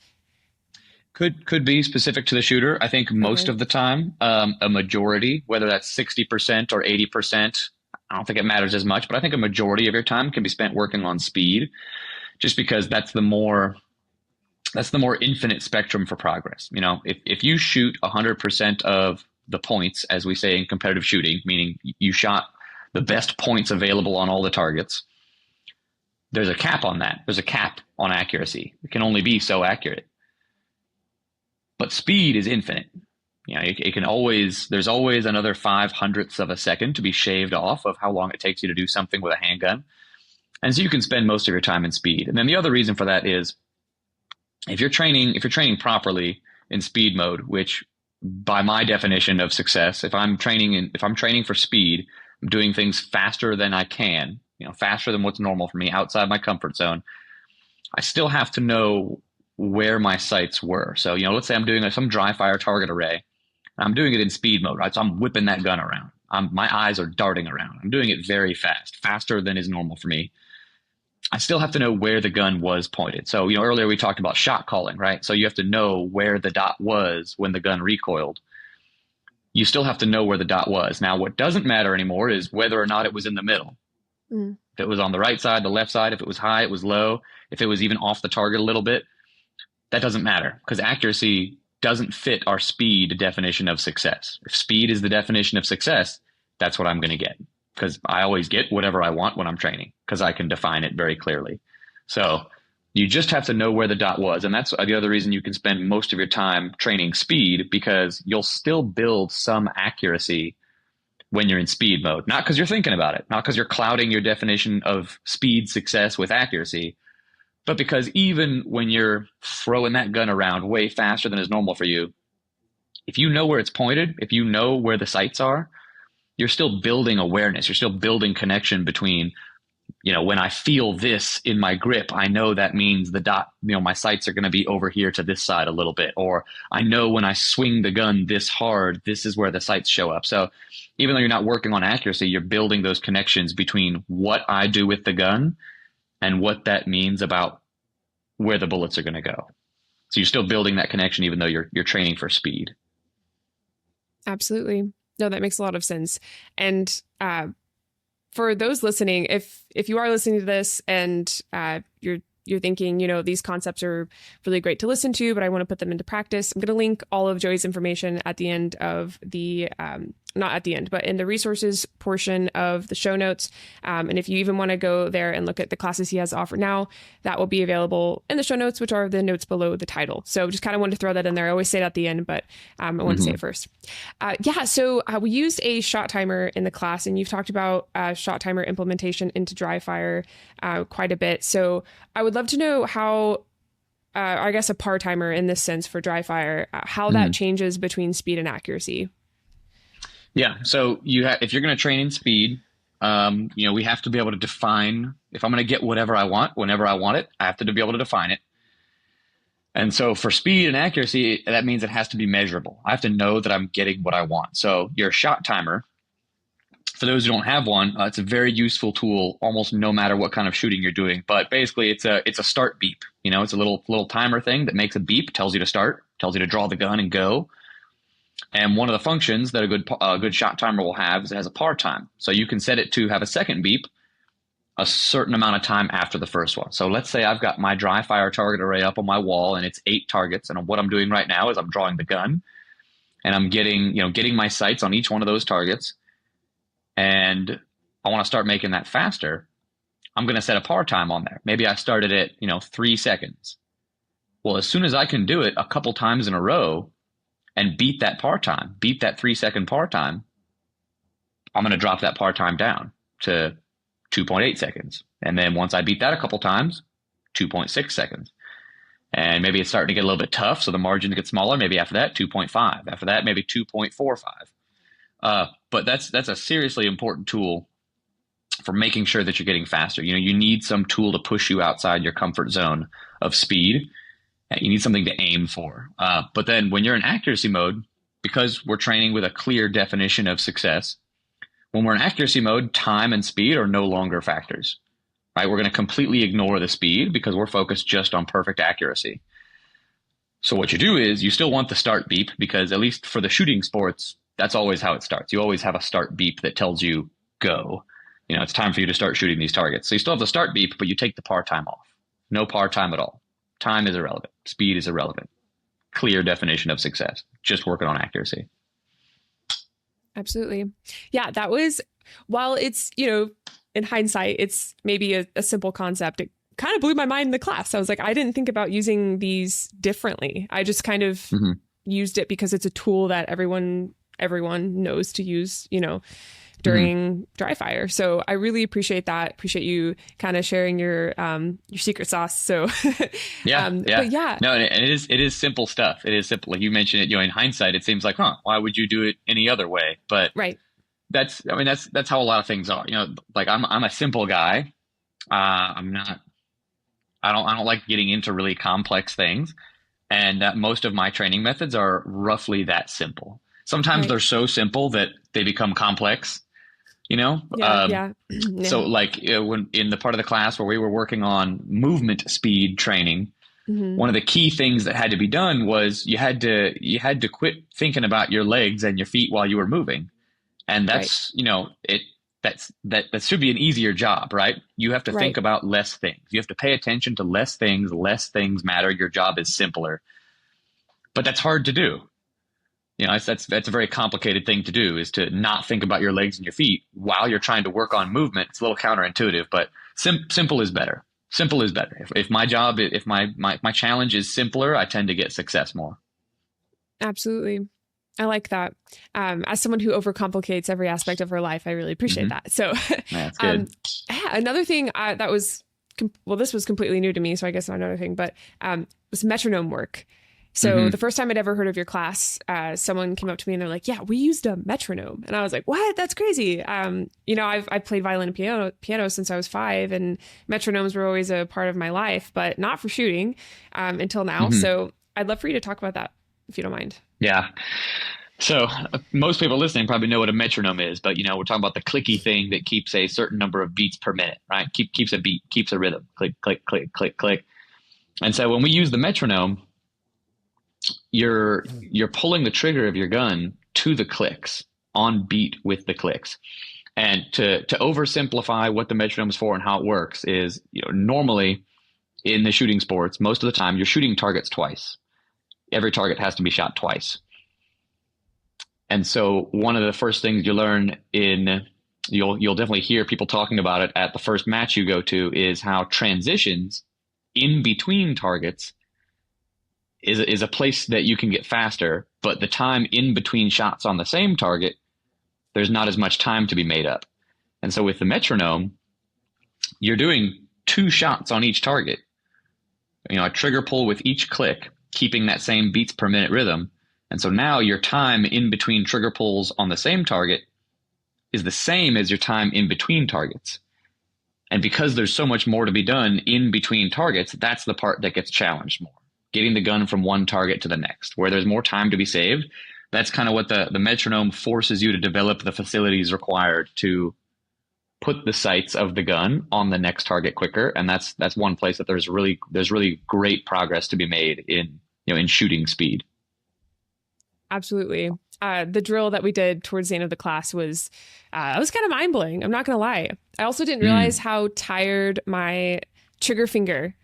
Could be specific to the shooter. I think most of the time, a majority, whether that's 60% or 80%, I don't think it matters as much, but I think a majority of your time can be spent working on speed, just because that's the more infinite spectrum for progress. If you shoot 100% of the points, as we say in competitive shooting, meaning you shot the best points available on all the targets, there's a cap on that. There's a cap on accuracy. It can only be so accurate. But speed is infinite. It can always, there's always another 5/100ths of a second to be shaved off of how long it takes you to do something with a handgun. And so you can spend most of your time in speed. And then the other reason for that is if you're training properly in speed mode, which by my definition of success, if I'm training for speed, I'm doing things faster than I can, faster than what's normal for me outside my comfort zone. I still have to know where my sights were. So, let's say I'm doing some dry fire target array. I'm doing it in speed mode, right? So I'm whipping that gun around. My eyes are darting around. I'm doing it very fast, faster than is normal for me. I still have to know where the gun was pointed. So, earlier we talked about shot calling, right? So you have to know where the dot was when the gun recoiled. You still have to know where the dot was. Now, what doesn't matter anymore is whether or not it was in the middle. Mm. If it was on the right side, the left side, if it was high, it was low, if it was even off the target a little bit, that doesn't matter because accuracy doesn't fit our speed definition of success. If speed is the definition of success, that's what I'm going to get. Because I always get whatever I want when I'm training because I can define it very clearly. So you just have to know where the dot was. And that's the other reason you can spend most of your time training speed, because you'll still build some accuracy when you're in speed mode. Not because you're thinking about it, not because you're clouding your definition of speed success with accuracy, but because even when you're throwing that gun around way faster than is normal for you, if you know where it's pointed, if you know where the sights are, you're still building awareness. You're still building connection between, when I feel this in my grip, I know that means the dot, my sights are going to be over here to this side a little bit. Or I know when I swing the gun this hard, this is where the sights show up. So even though you're not working on accuracy, you're building those connections between what I do with the gun and what that means about where the bullets are going to go. So you're still building that connection, even though you're training for speed. Absolutely. No, that makes a lot of sense. And for those listening, if you are listening to this and you're thinking, these concepts are really great to listen to, but I want to put them into practice, I'm going to link all of Joey's information at the end of the, not at the end, but in the resources portion of the show notes. And if you even want to go there and look at the classes he has to offer now, that will be available in the show notes, which are the notes below the title. So just kind of wanted to throw that in there. I always say it at the end, but I want to say it first. So we used a shot timer in the class, and you've talked about shot timer implementation into dry fire quite a bit. So I would love to know how, I guess a par timer in this sense for dry fire, how that changes between speed and accuracy. Yeah. So if you're going to train in speed, we have to be able to define, if I'm going to get whatever I want, whenever I want it, I have to be able to define it. And so for speed and accuracy, that means it has to be measurable. I have to know that I'm getting what I want. So your shot timer, for those who don't have one, it's a very useful tool almost no matter what kind of shooting you're doing. But basically it's a start beep. It's a little timer thing that makes a beep, tells you to start, tells you to draw the gun and go. And one of the functions that a good shot timer will have is it has a par time. So you can set it to have a second beep a certain amount of time after the first one. So let's say I've got my dry fire target array up on my wall and it's 8 targets. And what I'm doing right now is I'm drawing the gun and I'm getting my sights on each one of those targets. And I want to start making that faster. I'm going to set a par time on there. Maybe I started at 3 seconds. Well, as soon as I can do it a couple times in a row and beat that par time, beat that 3 second par time, I'm going to drop that par time down to 2.8 seconds. And then once I beat that a couple times, 2.6 seconds. And maybe it's starting to get a little bit tough, so the margin gets smaller. Maybe after that, 2.5. After that, maybe 2.45. But that's a seriously important tool for making sure that you're getting faster. You need some tool to push you outside your comfort zone of speed. You need something to aim for. But then when you're in accuracy mode, because we're training with a clear definition of success, when we're in accuracy mode, time and speed are no longer factors, right? We're going to completely ignore the speed because we're focused just on perfect accuracy. So what you do is you still want the start beep, because at least for the shooting sports, that's always how it starts. You always have a start beep that tells you go. It's time for you to start shooting these targets. So you still have the start beep, but you take the par time off. No par time at all. Time is irrelevant. Speed is irrelevant. Clear definition of success. Just working on accuracy. Absolutely. Yeah, that was, while it's, in hindsight, it's maybe a simple concept. It kind of blew my mind in the class. I was like, I didn't think about using these differently. I just kind of used it because it's a tool that everyone knows to use, during dry fire. So I really appreciate that. Appreciate you kind of sharing your secret sauce. So yeah. But yeah. No, and it is simple stuff. It is simple. Like you mentioned it, in hindsight, it seems like, why would you do it any other way? But right. That's how a lot of things are. Like I'm a simple guy. I don't like getting into really complex things. And most of my training methods are roughly that simple. Sometimes they're so simple that they become complex. you know? Yeah. Yeah. Yeah. So like when in the part of the class where we were working on movement speed training, Hmm. one of the key things that had to be done was you had to quit thinking about your legs and your feet while you were moving. And Right. that's, that should be an easier job, right? You have to think Right. about less things. You have to pay attention to less things. Less things matter. Your job is simpler. But that's hard to do. That's a very complicated thing to do, is to not think about your legs and your feet while you're trying to work on movement. It's a little counterintuitive, but simple is better. Simple is better. If my challenge is simpler, I tend to get success more. Absolutely. I like that. As someone who overcomplicates every aspect of her life, I really appreciate Hmm. that. So, That's um, good. another thing that was, well, this was completely new to me, so I guess another thing, but was metronome work. So Hmm. the first time I'd ever heard of your class, someone came up to me and they're like, "Yeah, we used a metronome," and I was like, "What? That's crazy." I've played violin and piano since I was 5, and metronomes were always a part of my life, but not for shooting until now. Hmm. So I'd love for you to talk about that if you don't mind. Yeah. So most people listening probably know what a metronome is, but we're talking about the clicky thing that keeps a certain number of beats per minute, right? Keeps a beat, keeps a rhythm, click, click, click, click, click. And so when we use the metronome, you're pulling the trigger of your gun to the clicks, on beat with the clicks. And to oversimplify what the metronome is for and how it works is, normally in the shooting sports, most of the time you're shooting targets twice. Every target has to be shot twice. And so one of the first things you learn you'll definitely hear people talking about it at the first match you go to, is how transitions in between targets is a place that you can get faster, but the time in between shots on the same target, there's not as much time to be made up. And so with the metronome, you're doing 2 shots on each target, a trigger pull with each click, keeping that same beats per minute rhythm. And so now your time in between trigger pulls on the same target is the same as your time in between targets. And because there's so much more to be done in between targets, that's the part that gets challenged more. Getting the gun from one target to the next, where there's more time to be saved. That's kind of what the metronome forces you to develop the facilities required to put the sights of the gun on the next target quicker. And that's one place that there's really great progress to be made in shooting speed. Absolutely. The drill that we did towards the end of the class was kind of mind blowing. I'm not going to lie. I also didn't realize how tired my trigger finger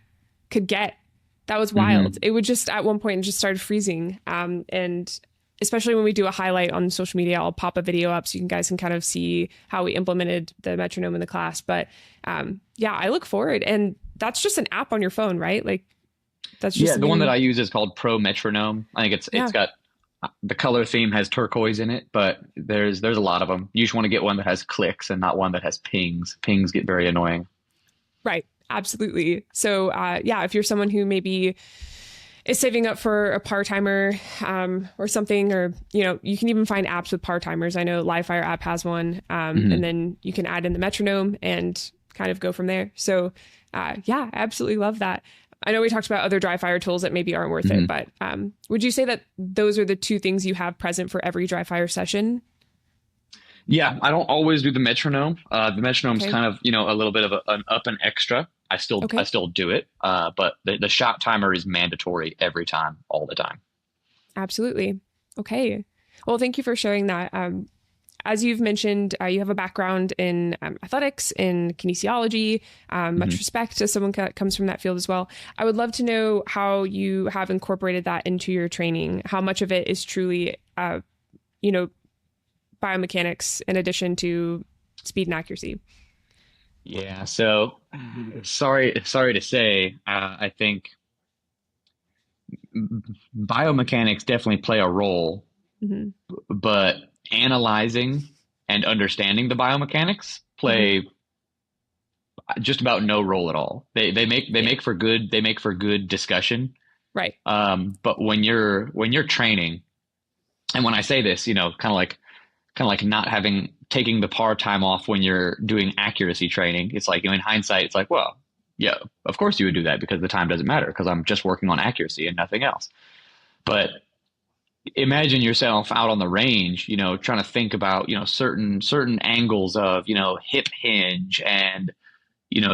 could get. That was wild. Mm-hmm. It would just at one point just started freezing. And especially when we do a highlight on social media, I'll pop a video up so you guys can kind of see how we implemented the metronome in the class. But yeah, I look forward. And that's just an app on your phone, right? Like that's just the one that I use is called Pro Metronome. I think it's got the color theme has turquoise in it, but there's a lot of them. You just want to get one that has clicks and not one that has pings. Pings get very annoying. Right. Absolutely. So yeah, if you're someone who maybe is saving up for a par timer or something, or you can even find apps with par timers. I know Livefire app has one, and then you can add in the metronome and kind of go from there. So yeah, I absolutely love that. I know we talked about other dry fire tools that maybe aren't worth it, but would you say that those are the 2 things you have present for every dry fire session? Yeah, I don't always do the metronome. The metronome's kind of, a little bit of an up and extra. I still do it, but the shot timer is mandatory every time, all the time. Absolutely. Okay. Well, thank you for sharing that. As you've mentioned, you have a background in athletics, in kinesiology, much respect to someone that comes from that field as well. I would love to know how you have incorporated that into your training, how much of it is truly, biomechanics in addition to speed and accuracy. Yeah. So sorry to say, I think biomechanics definitely play a role, but analyzing and understanding the biomechanics play just about no role at all. They make for good discussion. Right. But when you're training, and when I say this, kind of like not taking the par time off when you're doing accuracy training. It's like, in hindsight, it's like, well, yeah, of course you would do that because the time doesn't matter because I'm just working on accuracy and nothing else. But imagine yourself out on the range, trying to think about, certain angles of, hip hinge and,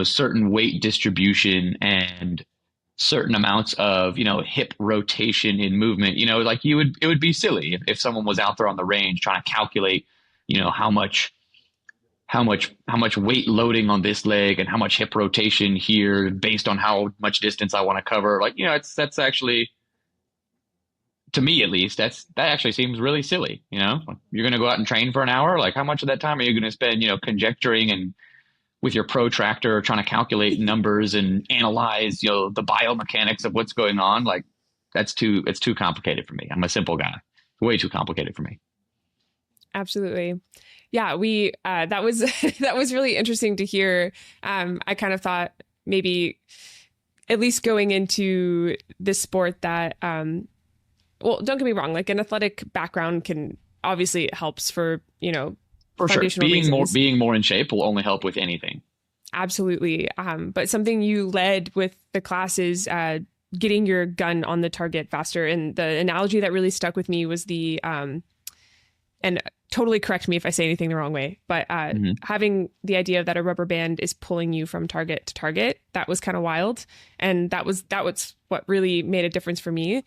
certain weight distribution and certain amounts of, hip rotation in movement, like it would be silly if someone was out there on the range trying to calculate, how much weight loading on this leg and how much hip rotation here based on how much distance I want to cover. Like, that's actually, to me at least, that actually seems really silly. You're going to go out and train for an hour. Like, how much of that time are you going to spend, conjecturing and with your protractor trying to calculate numbers and analyze, the biomechanics of what's going on? Like, it's too complicated for me. I'm a simple guy. Way too complicated for me. Absolutely. Yeah, that was that was really interesting to hear. I kind of thought maybe at least going into this sport that, well, don't get me wrong, like an athletic background can obviously it helps for, for sure. Being more in shape will only help with anything. Absolutely. But something you led with the class is getting your gun on the target faster. And the analogy that really stuck with me was the and totally correct me if I say anything the wrong way, but having the idea that a rubber band is pulling you from target to target, that was kind of wild. And that was what really made a difference for me.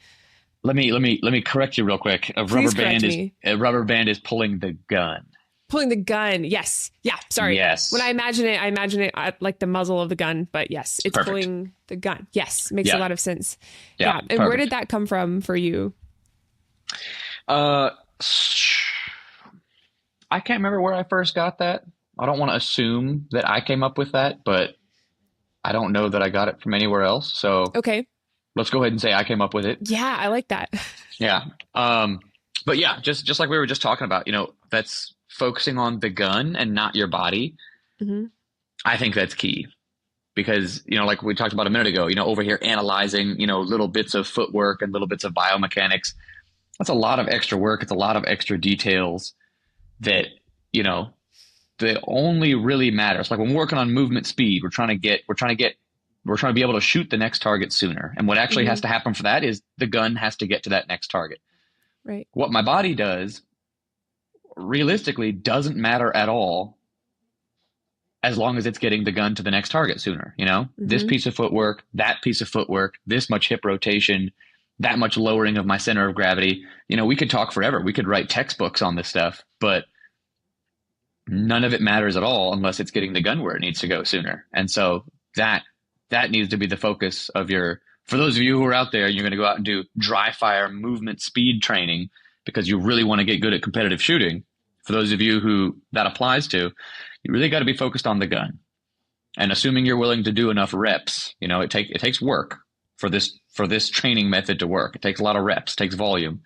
Let me correct you real quick. A rubber band is pulling the gun. Pulling the gun. Yes. Yeah. Sorry. Yes. When I imagine it at like the muzzle of the gun, but yes, it's perfect. Pulling the gun. Yes. Makes a lot of sense. Yeah. And perfect. Where did that come from for you? I can't remember where I first got that. I don't want to assume that I came up with that, but I don't know that I got it from anywhere else. So okay, let's go ahead and say I came up with it. Yeah, I like that. Yeah. But yeah, just like we were just talking about, that's focusing on the gun and not your body. Mm-hmm. I think that's key because, like we talked about a minute ago, over here analyzing, little bits of footwork and little bits of biomechanics. That's a lot of extra work. It's a lot of extra details that, that only really matters. Like when we're working on movement speed, we're trying to be able to shoot the next target sooner. And what actually has to happen for that is the gun has to get to that next target. Right. What my body does realistically doesn't matter at all as long as it's getting the gun to the next target sooner. This piece of footwork, that piece of footwork, this much hip rotation, that much lowering of my center of gravity. We could talk forever. We could write textbooks on this stuff, but none of it matters at all unless it's getting the gun where it needs to go sooner. And so that needs to be the focus of for those of you who are out there, you're going to go out and do dry fire movement speed training because you really want to get good at competitive shooting. For those of you who that applies to, you really got to be focused on the gun. And assuming you're willing to do enough reps, it takes work for this training method to work. It takes a lot of reps, it takes volume.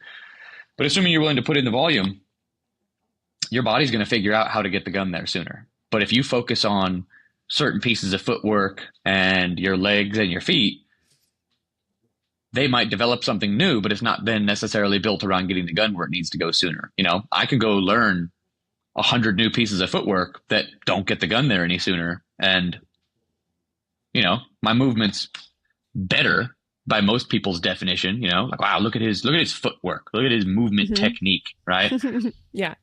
But assuming you're willing to put in the volume, your body's going to figure out how to get the gun there sooner. But if you focus on certain pieces of footwork and your legs and your feet, they might develop something new, but it's not then necessarily built around getting the gun where it needs to go sooner. I can go learn 100 new pieces of footwork that don't get the gun there any sooner. And, my movement's better by most people's definition, like, wow, look at his footwork, look at his movement technique, right? Yeah.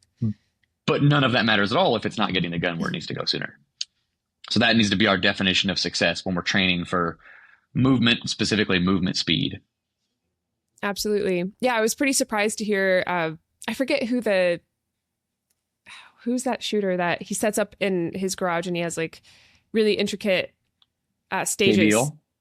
But none of that matters at all if it's not getting the gun where it needs to go sooner. So that needs to be our definition of success when we're training for movement, specifically movement speed. Absolutely. Yeah, I was pretty surprised to hear, I forget who's that shooter that he sets up in his garage and he has like really intricate stages.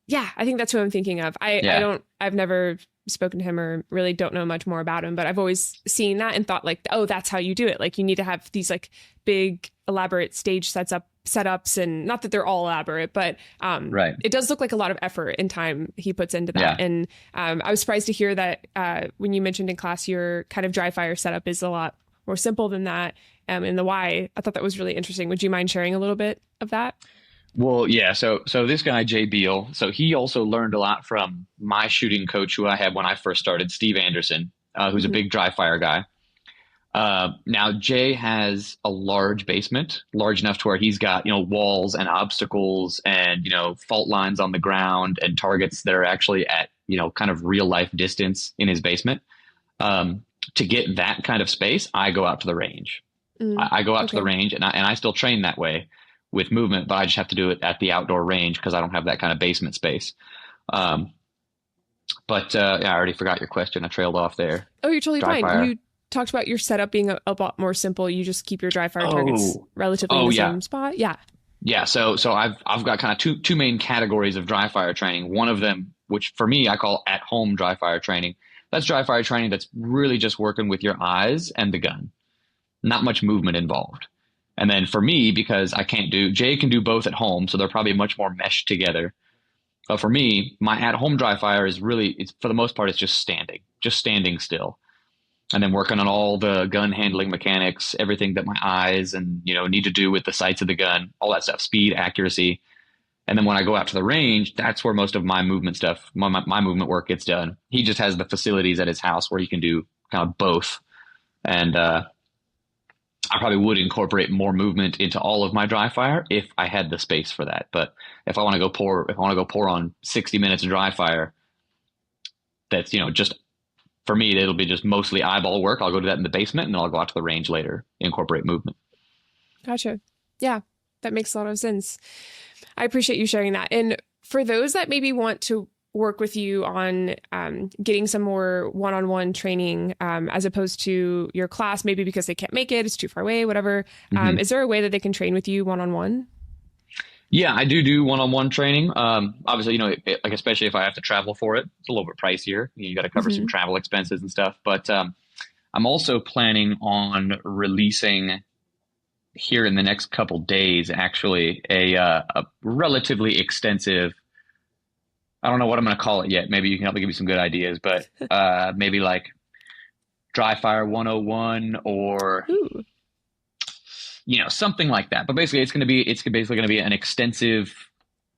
Yeah, I think that's who I'm thinking of. I've never spoken to him or really don't know much more about him, but I've always seen that and thought like, oh, that's how you do it. Like you need to have these like big elaborate stage setups, and not that they're all elaborate, but right. It does look like a lot of effort and time he puts into that. Yeah. And I was surprised to hear that when you mentioned in class your kind of dry fire setup is a lot more simple than that. And the why, I thought that was really interesting. Would you mind sharing a little bit of that? Well, yeah. So this guy, Jay Beal, so he also learned a lot from my shooting coach who I had when I first started, Steve Anderson, who's a big dry fire guy. Now Jay has a large basement, large enough to where he's got, walls and obstacles and, fault lines on the ground and targets that are actually at, kind of real life distance in his basement. to get that kind of space, I go out to the range. I go out to the range, and I still train that way with movement, but I just have to do it at the outdoor range because I don't have that kind of basement space. But yeah, I already forgot your question. I trailed off there. Oh, you're totally fine. You talked about your setup being a lot more simple. You just keep your dry fire targets relatively in the same spot. Yeah. Yeah. So I've got kind of two main categories of dry fire training. One of them, which for me, I call at home dry fire training. That's dry fire training that's really just working with your eyes and the gun. Not much movement involved. And then for me, because Jay can do both at home, so they're probably much more meshed together. But for me, my at-home dry fire is really, for the most part, it's just standing still. And then working on all the gun handling mechanics, everything that my eyes and, need to do with the sights of the gun, all that stuff, speed, accuracy. And then when I go out to the range, that's where most of my movement stuff, my movement work gets done. He just has the facilities at his house where he can do kind of both. And I probably would incorporate more movement into all of my dry fire if I had the space for that. But if I want to go pour on 60 minutes of dry fire, that's, just for me, it'll be just mostly eyeball work. I'll go do that in the basement and then I'll go out to the range later, incorporate movement. Gotcha. Yeah, that makes a lot of sense. I appreciate you sharing that. And for those that maybe want to work with you on getting some more one-on-one training as opposed to your class, maybe because they can't make it, it's too far away, whatever. Is there a way that they can train with you one-on-one? Yeah, I do one-on-one training. Obviously, like especially if I have to travel for it, it's a little bit pricier. You got to cover some travel expenses and stuff. But I'm also planning on releasing here in the next couple days, actually, a relatively extensive, I don't know what I'm going to call it yet. Maybe you can help me give me some good ideas, but maybe like Dry Fire 101 or, something like that. But basically it's basically going to be an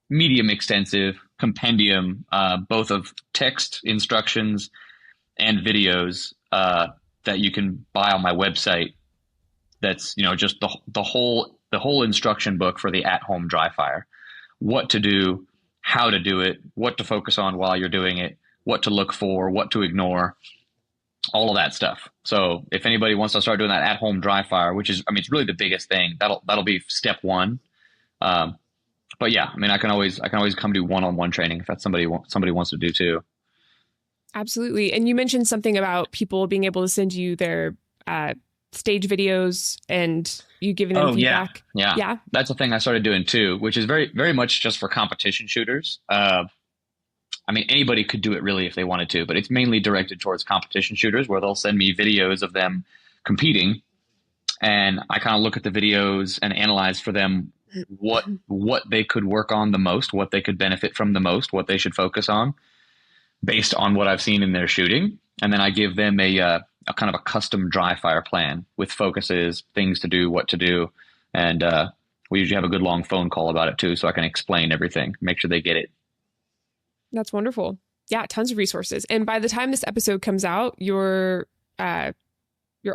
medium extensive compendium, both of text instructions and videos that you can buy on my website. That's, just the whole instruction book for the at-home dry fire, what to do, how to do it, what to focus on while you're doing it, what to look for, what to ignore, all of that stuff. So if anybody wants to start doing that at-home dry fire, which is, it's really the biggest thing, that'll be step one. But yeah, I can always come do one-on-one training if that's somebody wants to do too. Absolutely. And you mentioned something about people being able to send you their stage videos and you giving them feedback. Yeah. That's a thing I started doing too, which is very, very much just for competition shooters. Anybody could do it really if they wanted to, but it's mainly directed towards competition shooters where they'll send me videos of them competing. And I kind of look at the videos and analyze for them what they could work on the most, what they could benefit from the most, what they should focus on based on what I've seen in their shooting. And then I give them a kind of a custom dry fire plan with focuses, things to do, what to do. And we usually have a good long phone call about it too, so I can explain everything, make sure they get it. That's wonderful. Yeah, tons of resources. And by the time this episode comes out, your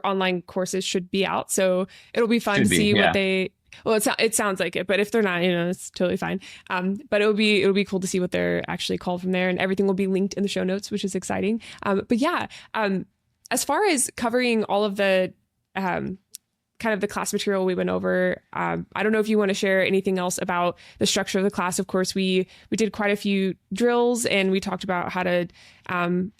online courses should be out. So it'll be fun to see what they, well, it sounds like it, but if they're not, it's totally fine. But it'll be cool to see what they're actually called from there, and everything will be linked in the show notes, which is exciting. But yeah, as far as covering all of the kind of the class material we went over, I don't know if you want to share anything else about the structure of the class. Of course, we did quite a few drills and we talked about how to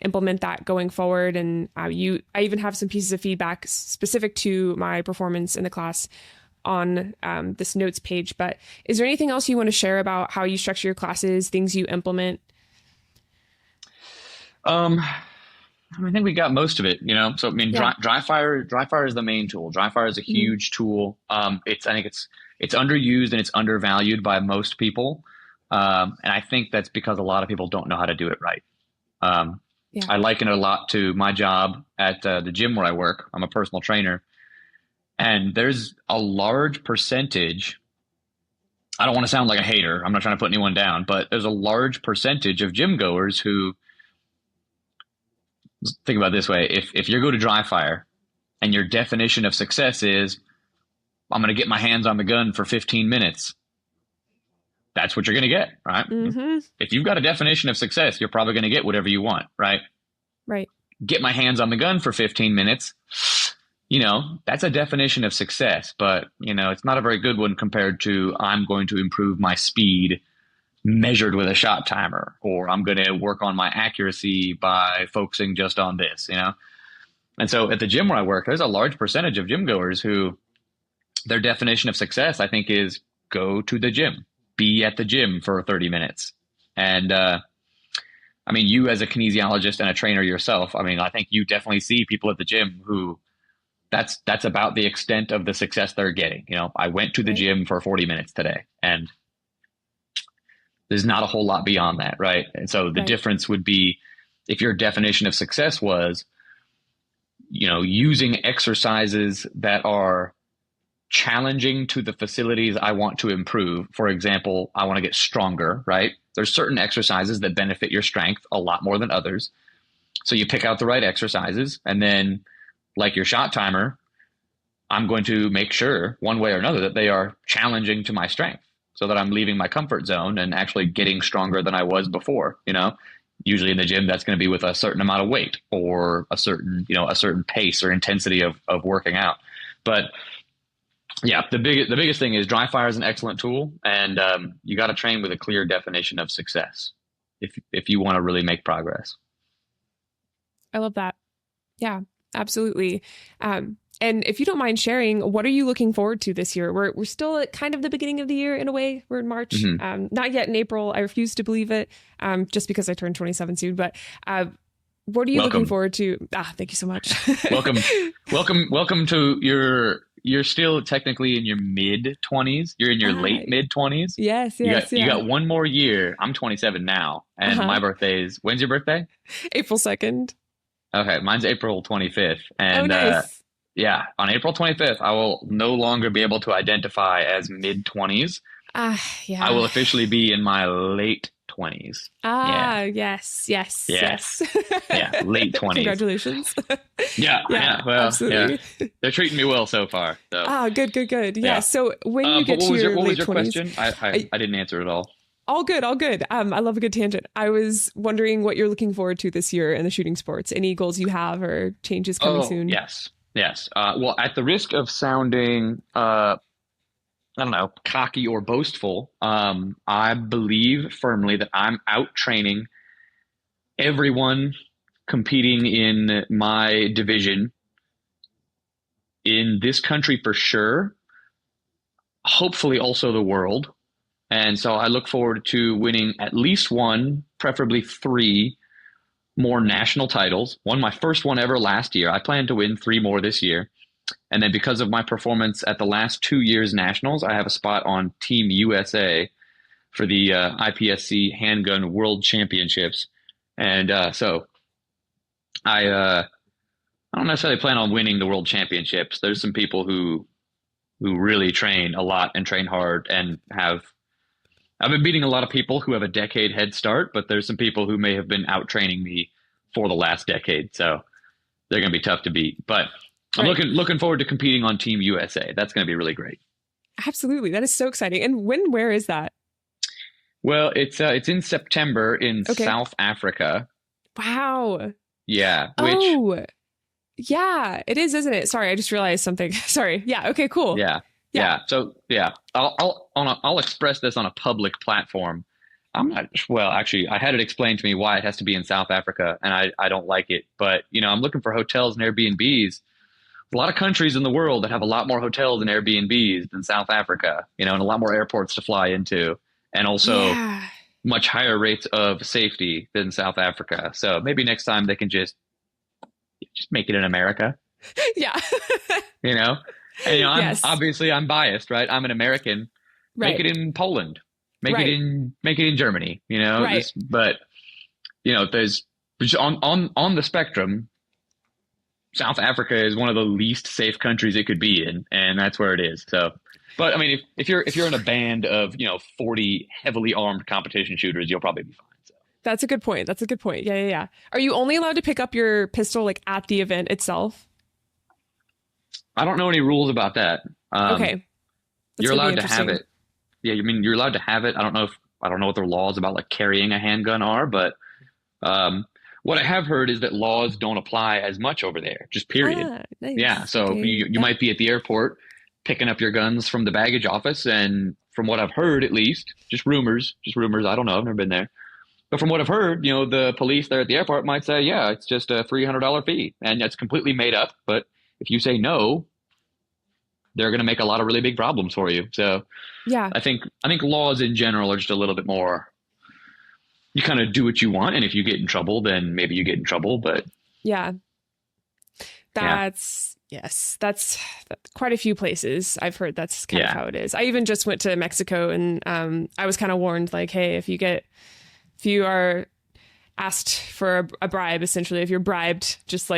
implement that going forward. And I even have some pieces of feedback specific to my performance in the class on this notes page. But is there anything else you want to share about how you structure your classes, things you implement? I think we got most of it, So dry fire is the main tool. Dry fire is a huge tool. I think it's underused and it's undervalued by most people. And I think that's because a lot of people don't know how to do it right. I liken it a lot to my job at the gym where I work. I'm a personal trainer, and there's a large percentage. I don't want to sound like a hater. I'm not trying to put anyone down, but there's a large percentage of gym goers who, think about it this way. If you go to dry fire and your definition of success is, I'm going to get my hands on the gun for 15 minutes, that's what you're going to get, right? Mm-hmm. If you've got a definition of success, you're probably going to get whatever you want, right? Right. get my hands on the gun for 15 minutes, that's a definition of success. But, it's not a very good one compared to I'm going to improve my speed measured with a shot timer, or I'm going to work on my accuracy by focusing just on this, And so at the gym where I work, there's a large percentage of gym goers who their definition of success, I think, is go to the gym, be at the gym for 30 minutes. And, you as a kinesiologist and a trainer yourself, I think you definitely see people at the gym who that's about the extent of the success they're getting. I went to the gym for 40 minutes today, and there's not a whole lot beyond that, right? And so the difference would be if your definition of success was, using exercises that are challenging to the facilities I want to improve. For example, I want to get stronger, right? There's certain exercises that benefit your strength a lot more than others. So you pick out the right exercises, and then like your shot timer, I'm going to make sure one way or another that they are challenging to my strength, so that I'm leaving my comfort zone and actually getting stronger than I was before. Usually in the gym, that's going to be with a certain amount of weight or a certain pace or intensity of working out. But yeah, the biggest thing is dry fire is an excellent tool, and you got to train with a clear definition of success if you want to really make progress. I love that. Yeah, absolutely. And if you don't mind sharing, what are you looking forward to this year? We're still at kind of the beginning of the year in a way. We're in March, not yet in April. I refuse to believe it, just because I turned 27 soon. But what are you looking forward to? Thank you so much. Welcome to you're still technically in your mid 20s. You're in your late mid 20s. Yes. You got one more year. I'm 27 now, and my birthday is, when's your birthday? April 2nd. Okay, mine's April 25th, and nice. On April 25th, I will no longer be able to identify as mid 20s. I will officially be in my late 20s. Yes. Yeah, late 20s. Congratulations. Yeah. Well, absolutely. Yeah. They're treating me well so far. So. Good. Yeah. So when you get to your late 20s, question? I didn't answer it all. All good. I love a good tangent. I was wondering what you're looking forward to this year in the shooting sports. Any goals you have or changes coming soon? Yes. Well, at the risk of sounding, cocky or boastful, I believe firmly that I'm out training everyone competing in my division in this country for sure. Hopefully also the world. And so I look forward to winning at least one, preferably 3 more national titles. Won my first one ever last year. I plan to win 3 more this year. And then because of my performance at the last 2 years nationals, I have a spot on Team USA for the IPSC Handgun World Championships. And so I don't necessarily plan on winning the World Championships. There's some people who really train a lot and train hard and I've been beating a lot of people who have a decade head start, but there's some people who may have been out training me for the last decade. So they're going to be tough to beat, but I'm looking forward to competing on Team USA. That's going to be really great. Absolutely. That is so exciting. And where is that? Well, it's in September in South Africa. Wow. Yeah. Yeah, it is, isn't it? Sorry, I just realized something. Sorry. Yeah. Okay, cool. Yeah. So I'll express this on a public platform. Actually, I had it explained to me why it has to be in South Africa, and I don't like it. But, I'm looking for hotels and Airbnbs. A lot of countries in the world that have a lot more hotels and Airbnbs than South Africa, and a lot more airports to fly into, and also much higher rates of safety than South Africa. So maybe next time they can just make it in America. Yeah. And I'm biased, right? I'm an American. Make it in Poland. Make it in Germany. But there's on the spectrum. South Africa is one of the least safe countries it could be in, and that's where it is. So, but if you're in a band of 40 heavily armed competition shooters, you'll probably be fine. So. That's a good point. Yeah. Are you only allowed to pick up your pistol at the event itself? I don't know any rules about that. Okay. You're allowed to have it. Yeah, you're allowed to have it. I don't know what the laws about carrying a handgun are, but What I have heard is that laws don't apply as much over there, just period. Nice. Yeah. So Okay. you might be at the airport picking up your guns from the baggage office. And from what I've heard, at least, just rumors, I don't know. I've never been there. But from what I've heard, the police there at the airport might say, yeah, it's just a $300 fee. And that's completely made up. But if you say no, they're going to make a lot of really big problems for you. So Yeah. I think laws in general are just a little bit more, you kind of do what you want. And if you get in trouble, then maybe you get in trouble. But Yeah. Yes, that's quite a few places. I've heard that's kind of how it is. I even just went to Mexico, and I was kind of warned, like, hey, if you are asked for a bribe, essentially, if you're bribed, just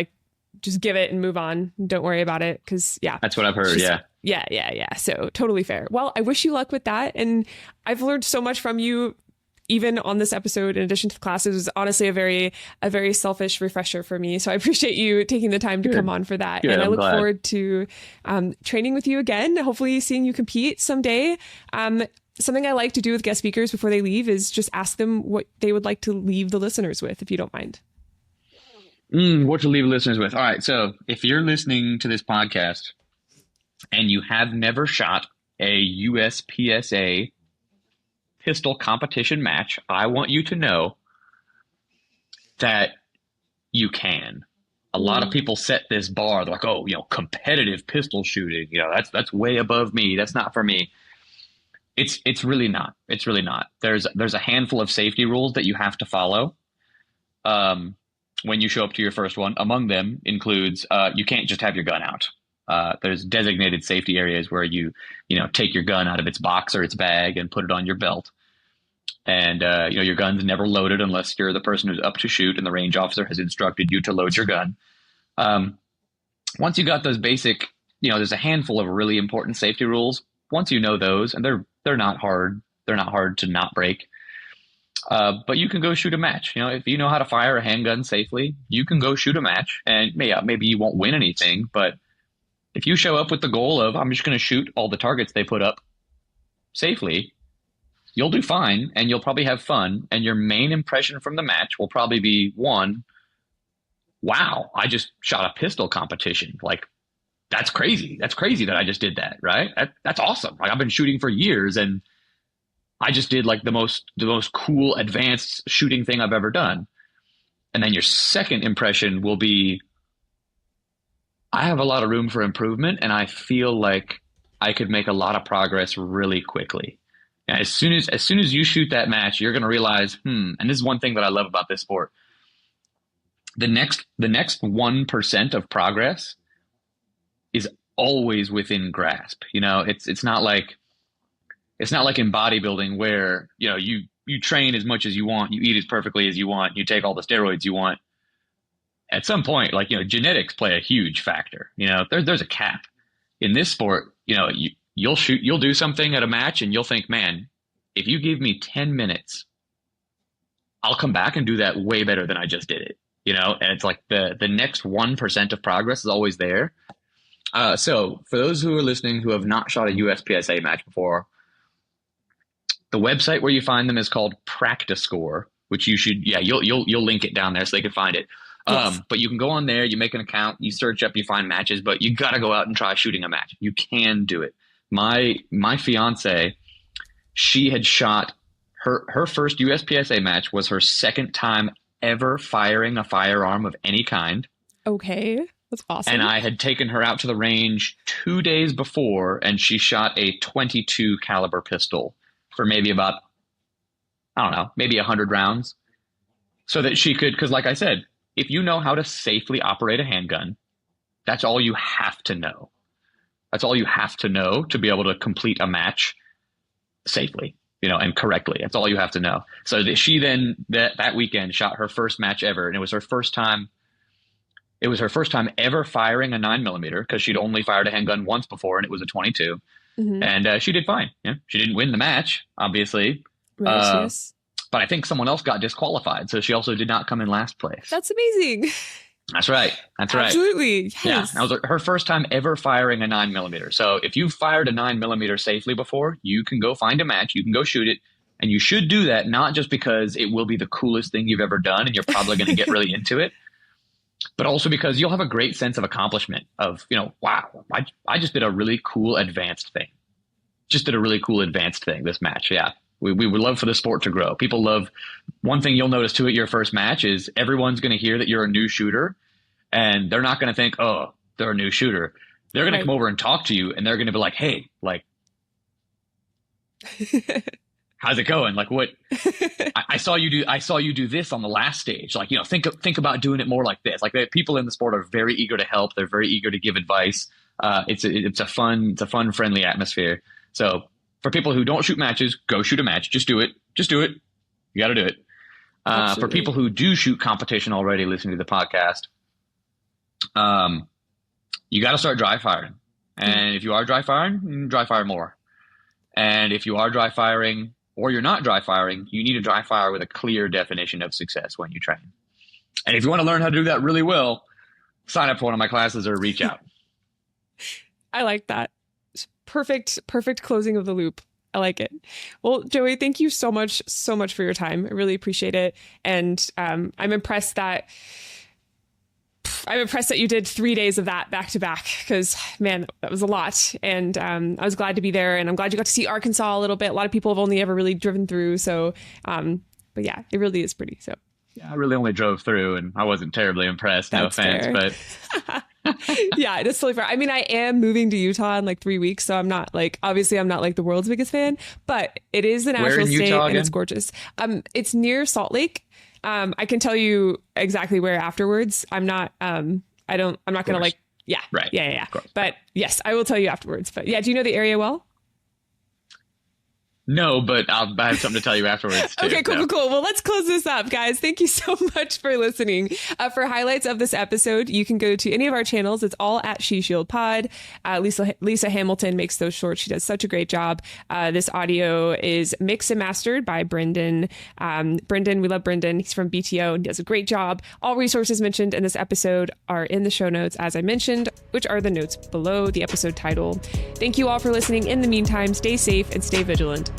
give it and move on. Don't worry about it. Cause that's what I've heard. Yeah. So totally fair. Well, I wish you luck with that. And I've learned so much from you, even on this episode, in addition to the classes. It was honestly a very selfish refresher for me. So I appreciate you taking the time to come on for that. Good, and I look glad. forward to training with you again, hopefully seeing you compete someday. Something I like to do with guest speakers before they leave is just ask them what they would like to leave the listeners with, if you don't mind. What to leave listeners with. All right. So if you're listening to this podcast and you have never shot a USPSA pistol competition match, I want you to know that you can. A lot of people set this bar. They're like, oh, competitive pistol shooting, that's way above me. That's not for me. It's really not. It's really not. There's a handful of safety rules that you have to follow when you show up to your first one. Among them includes you can't just have your gun out. There's designated safety areas where you take your gun out of its box or its bag and put it on your belt. And your gun's never loaded unless you're the person who's up to shoot and the range officer has instructed you to load your gun. Once you got those basic, there's a handful of really important safety rules. Once you know those, and they're not hard. They're not hard to not break. But you can go shoot a match. If you know how to fire a handgun safely, you can go shoot a match. And maybe you won't win anything, but if you show up with the goal of, I'm just going to shoot all the targets they put up safely, you'll do fine and you'll probably have fun. And your main impression from the match will probably be, one, wow, I just shot a pistol competition. Like, that's crazy. That's crazy that I just did that, right? That's awesome. Like, I've been shooting for years and I just did like the most cool advanced shooting thing I've ever done. And then your second impression will be, I have a lot of room for improvement and I feel like I could make a lot of progress really quickly. And as soon as you shoot that match, you're going to realize, and this is one thing that I love about this sport. The next 1% of progress is always within grasp. It's not like in bodybuilding where, you train as much as you want, you eat as perfectly as you want, you take all the steroids you want. At some point, genetics play a huge factor. There's a cap. In this sport, you'll do something at a match and you'll think, man, if you give me 10 minutes, I'll come back and do that way better than I just did it. And it's like the next 1% of progress is always there. So for those who are listening who have not shot a USPSA match before, the website where you find them is called Practice Score, which you should, you'll link it down there so they can find it. Yes. But you can go on there, you make an account, you search up, you find matches, but you got to go out and try shooting a match. You can do it. My fiance, she had shot her first USPSA match was her second time ever firing a firearm of any kind. Okay. That's awesome. And I had taken her out to the range 2 days before and she shot a 22 caliber pistol for maybe about, I don't know, maybe 100 rounds so that she could, because like I said, if you know how to safely operate a handgun, that's all you have to know. That's all you have to know to be able to complete a match safely, and correctly. That's all you have to know. So that she then that weekend shot her first match ever. And it was her first time ever firing a 9mm because she'd only fired a handgun once before and it was a 22. Mm-hmm. And she did fine. She didn't win the match, obviously. Yes. But I think someone else got disqualified. So she also did not come in last place. That's amazing. That's right. Absolutely. Yes. Yeah. That was her first time ever firing a 9mm. So if you've fired a 9mm safely before, you can go find a match. You can go shoot it. And you should do that, not just because it will be the coolest thing you've ever done and you're probably going to get really into it, but also because you'll have a great sense of accomplishment of, wow, I just did a really cool advanced thing. This match. Yeah. We would love for the sport to grow. People love, one thing you'll notice too at your first match is everyone's going to hear that you're a new shooter, and they're not going to think, oh, they're a new shooter. They're going to come over and talk to you, and they're going to be like, hey, like, how's it going? Like, what? I saw you do this on the last stage. Like, think about doing it more like this. Like, people in the sport are very eager to help. They're very eager to give advice. It's a fun, friendly atmosphere. So for people who don't shoot matches, go shoot a match. Just do it. You got to do it. For people who do shoot competition already, listening to the podcast, you got to start dry firing. And if you are dry firing, dry fire more. And if you are dry firing or you're not dry firing, you need to dry fire with a clear definition of success when you train. And if you want to learn how to do that really well, sign up for one of my classes or reach out. I like that. Perfect closing of the loop. I like it. Well, Joey, thank you so much for your time. I really appreciate it. And I'm impressed that you did 3 days of that back to back, because, man, that was a lot. And I was glad to be there, and I'm glad you got to see Arkansas a little bit. A lot of people have only ever really driven through. So, but yeah, it really is pretty. So yeah, I really only drove through, and I wasn't terribly impressed. That's no offense, fair. But yeah, it's totally fair. I mean, I am moving to Utah in like 3 weeks, so I'm not like the world's biggest fan, but it is the natural state and it's gorgeous. It's near Salt Lake. I can tell you exactly where afterwards. I'm not going to like, yeah. Right. Yeah. But yes, I will tell you afterwards. But yeah, do you know the area well? No, but I have something to tell you afterwards too. Okay, cool. Well, let's close this up, guys. Thank you so much for listening. For highlights of this episode, you can go to any of our channels. It's all at She Shield Pod. Lisa Hamilton makes those shorts. She does such a great job. This audio is mixed and mastered by Brendan. We love Brendan. He's from BTO and does a great job. All resources mentioned in this episode are in the show notes, as I mentioned, which are the notes below the episode title. Thank you all for listening. In the meantime, stay safe and stay vigilant.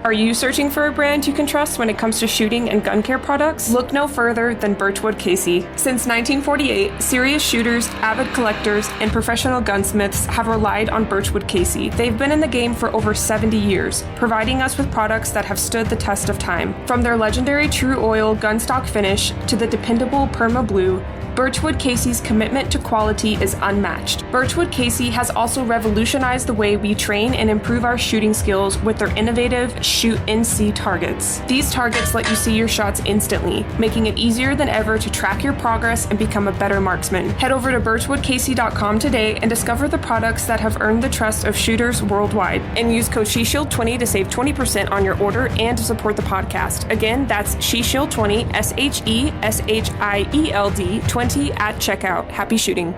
Are you searching for a brand you can trust when it comes to shooting and gun care products? Look no further than Birchwood Casey. Since 1948, serious shooters, avid collectors, and professional gunsmiths have relied on Birchwood Casey. They've been in the game for over 70 years, providing us with products that have stood the test of time. From their legendary True Oil gunstock finish to the dependable Perma Blue, Birchwood Casey's commitment to quality is unmatched. Birchwood Casey has also revolutionized the way we train and improve our shooting skills with their innovative Shoot and See targets. These targets let you see your shots instantly, making it easier than ever to track your progress and become a better marksman. Head over to birchwoodcasey.com today and discover the products that have earned the trust of shooters worldwide. And use code SheShield20 to save 20% on your order and to support the podcast. Again, that's SheShield20, SHESHIELD 20 at checkout. Happy shooting.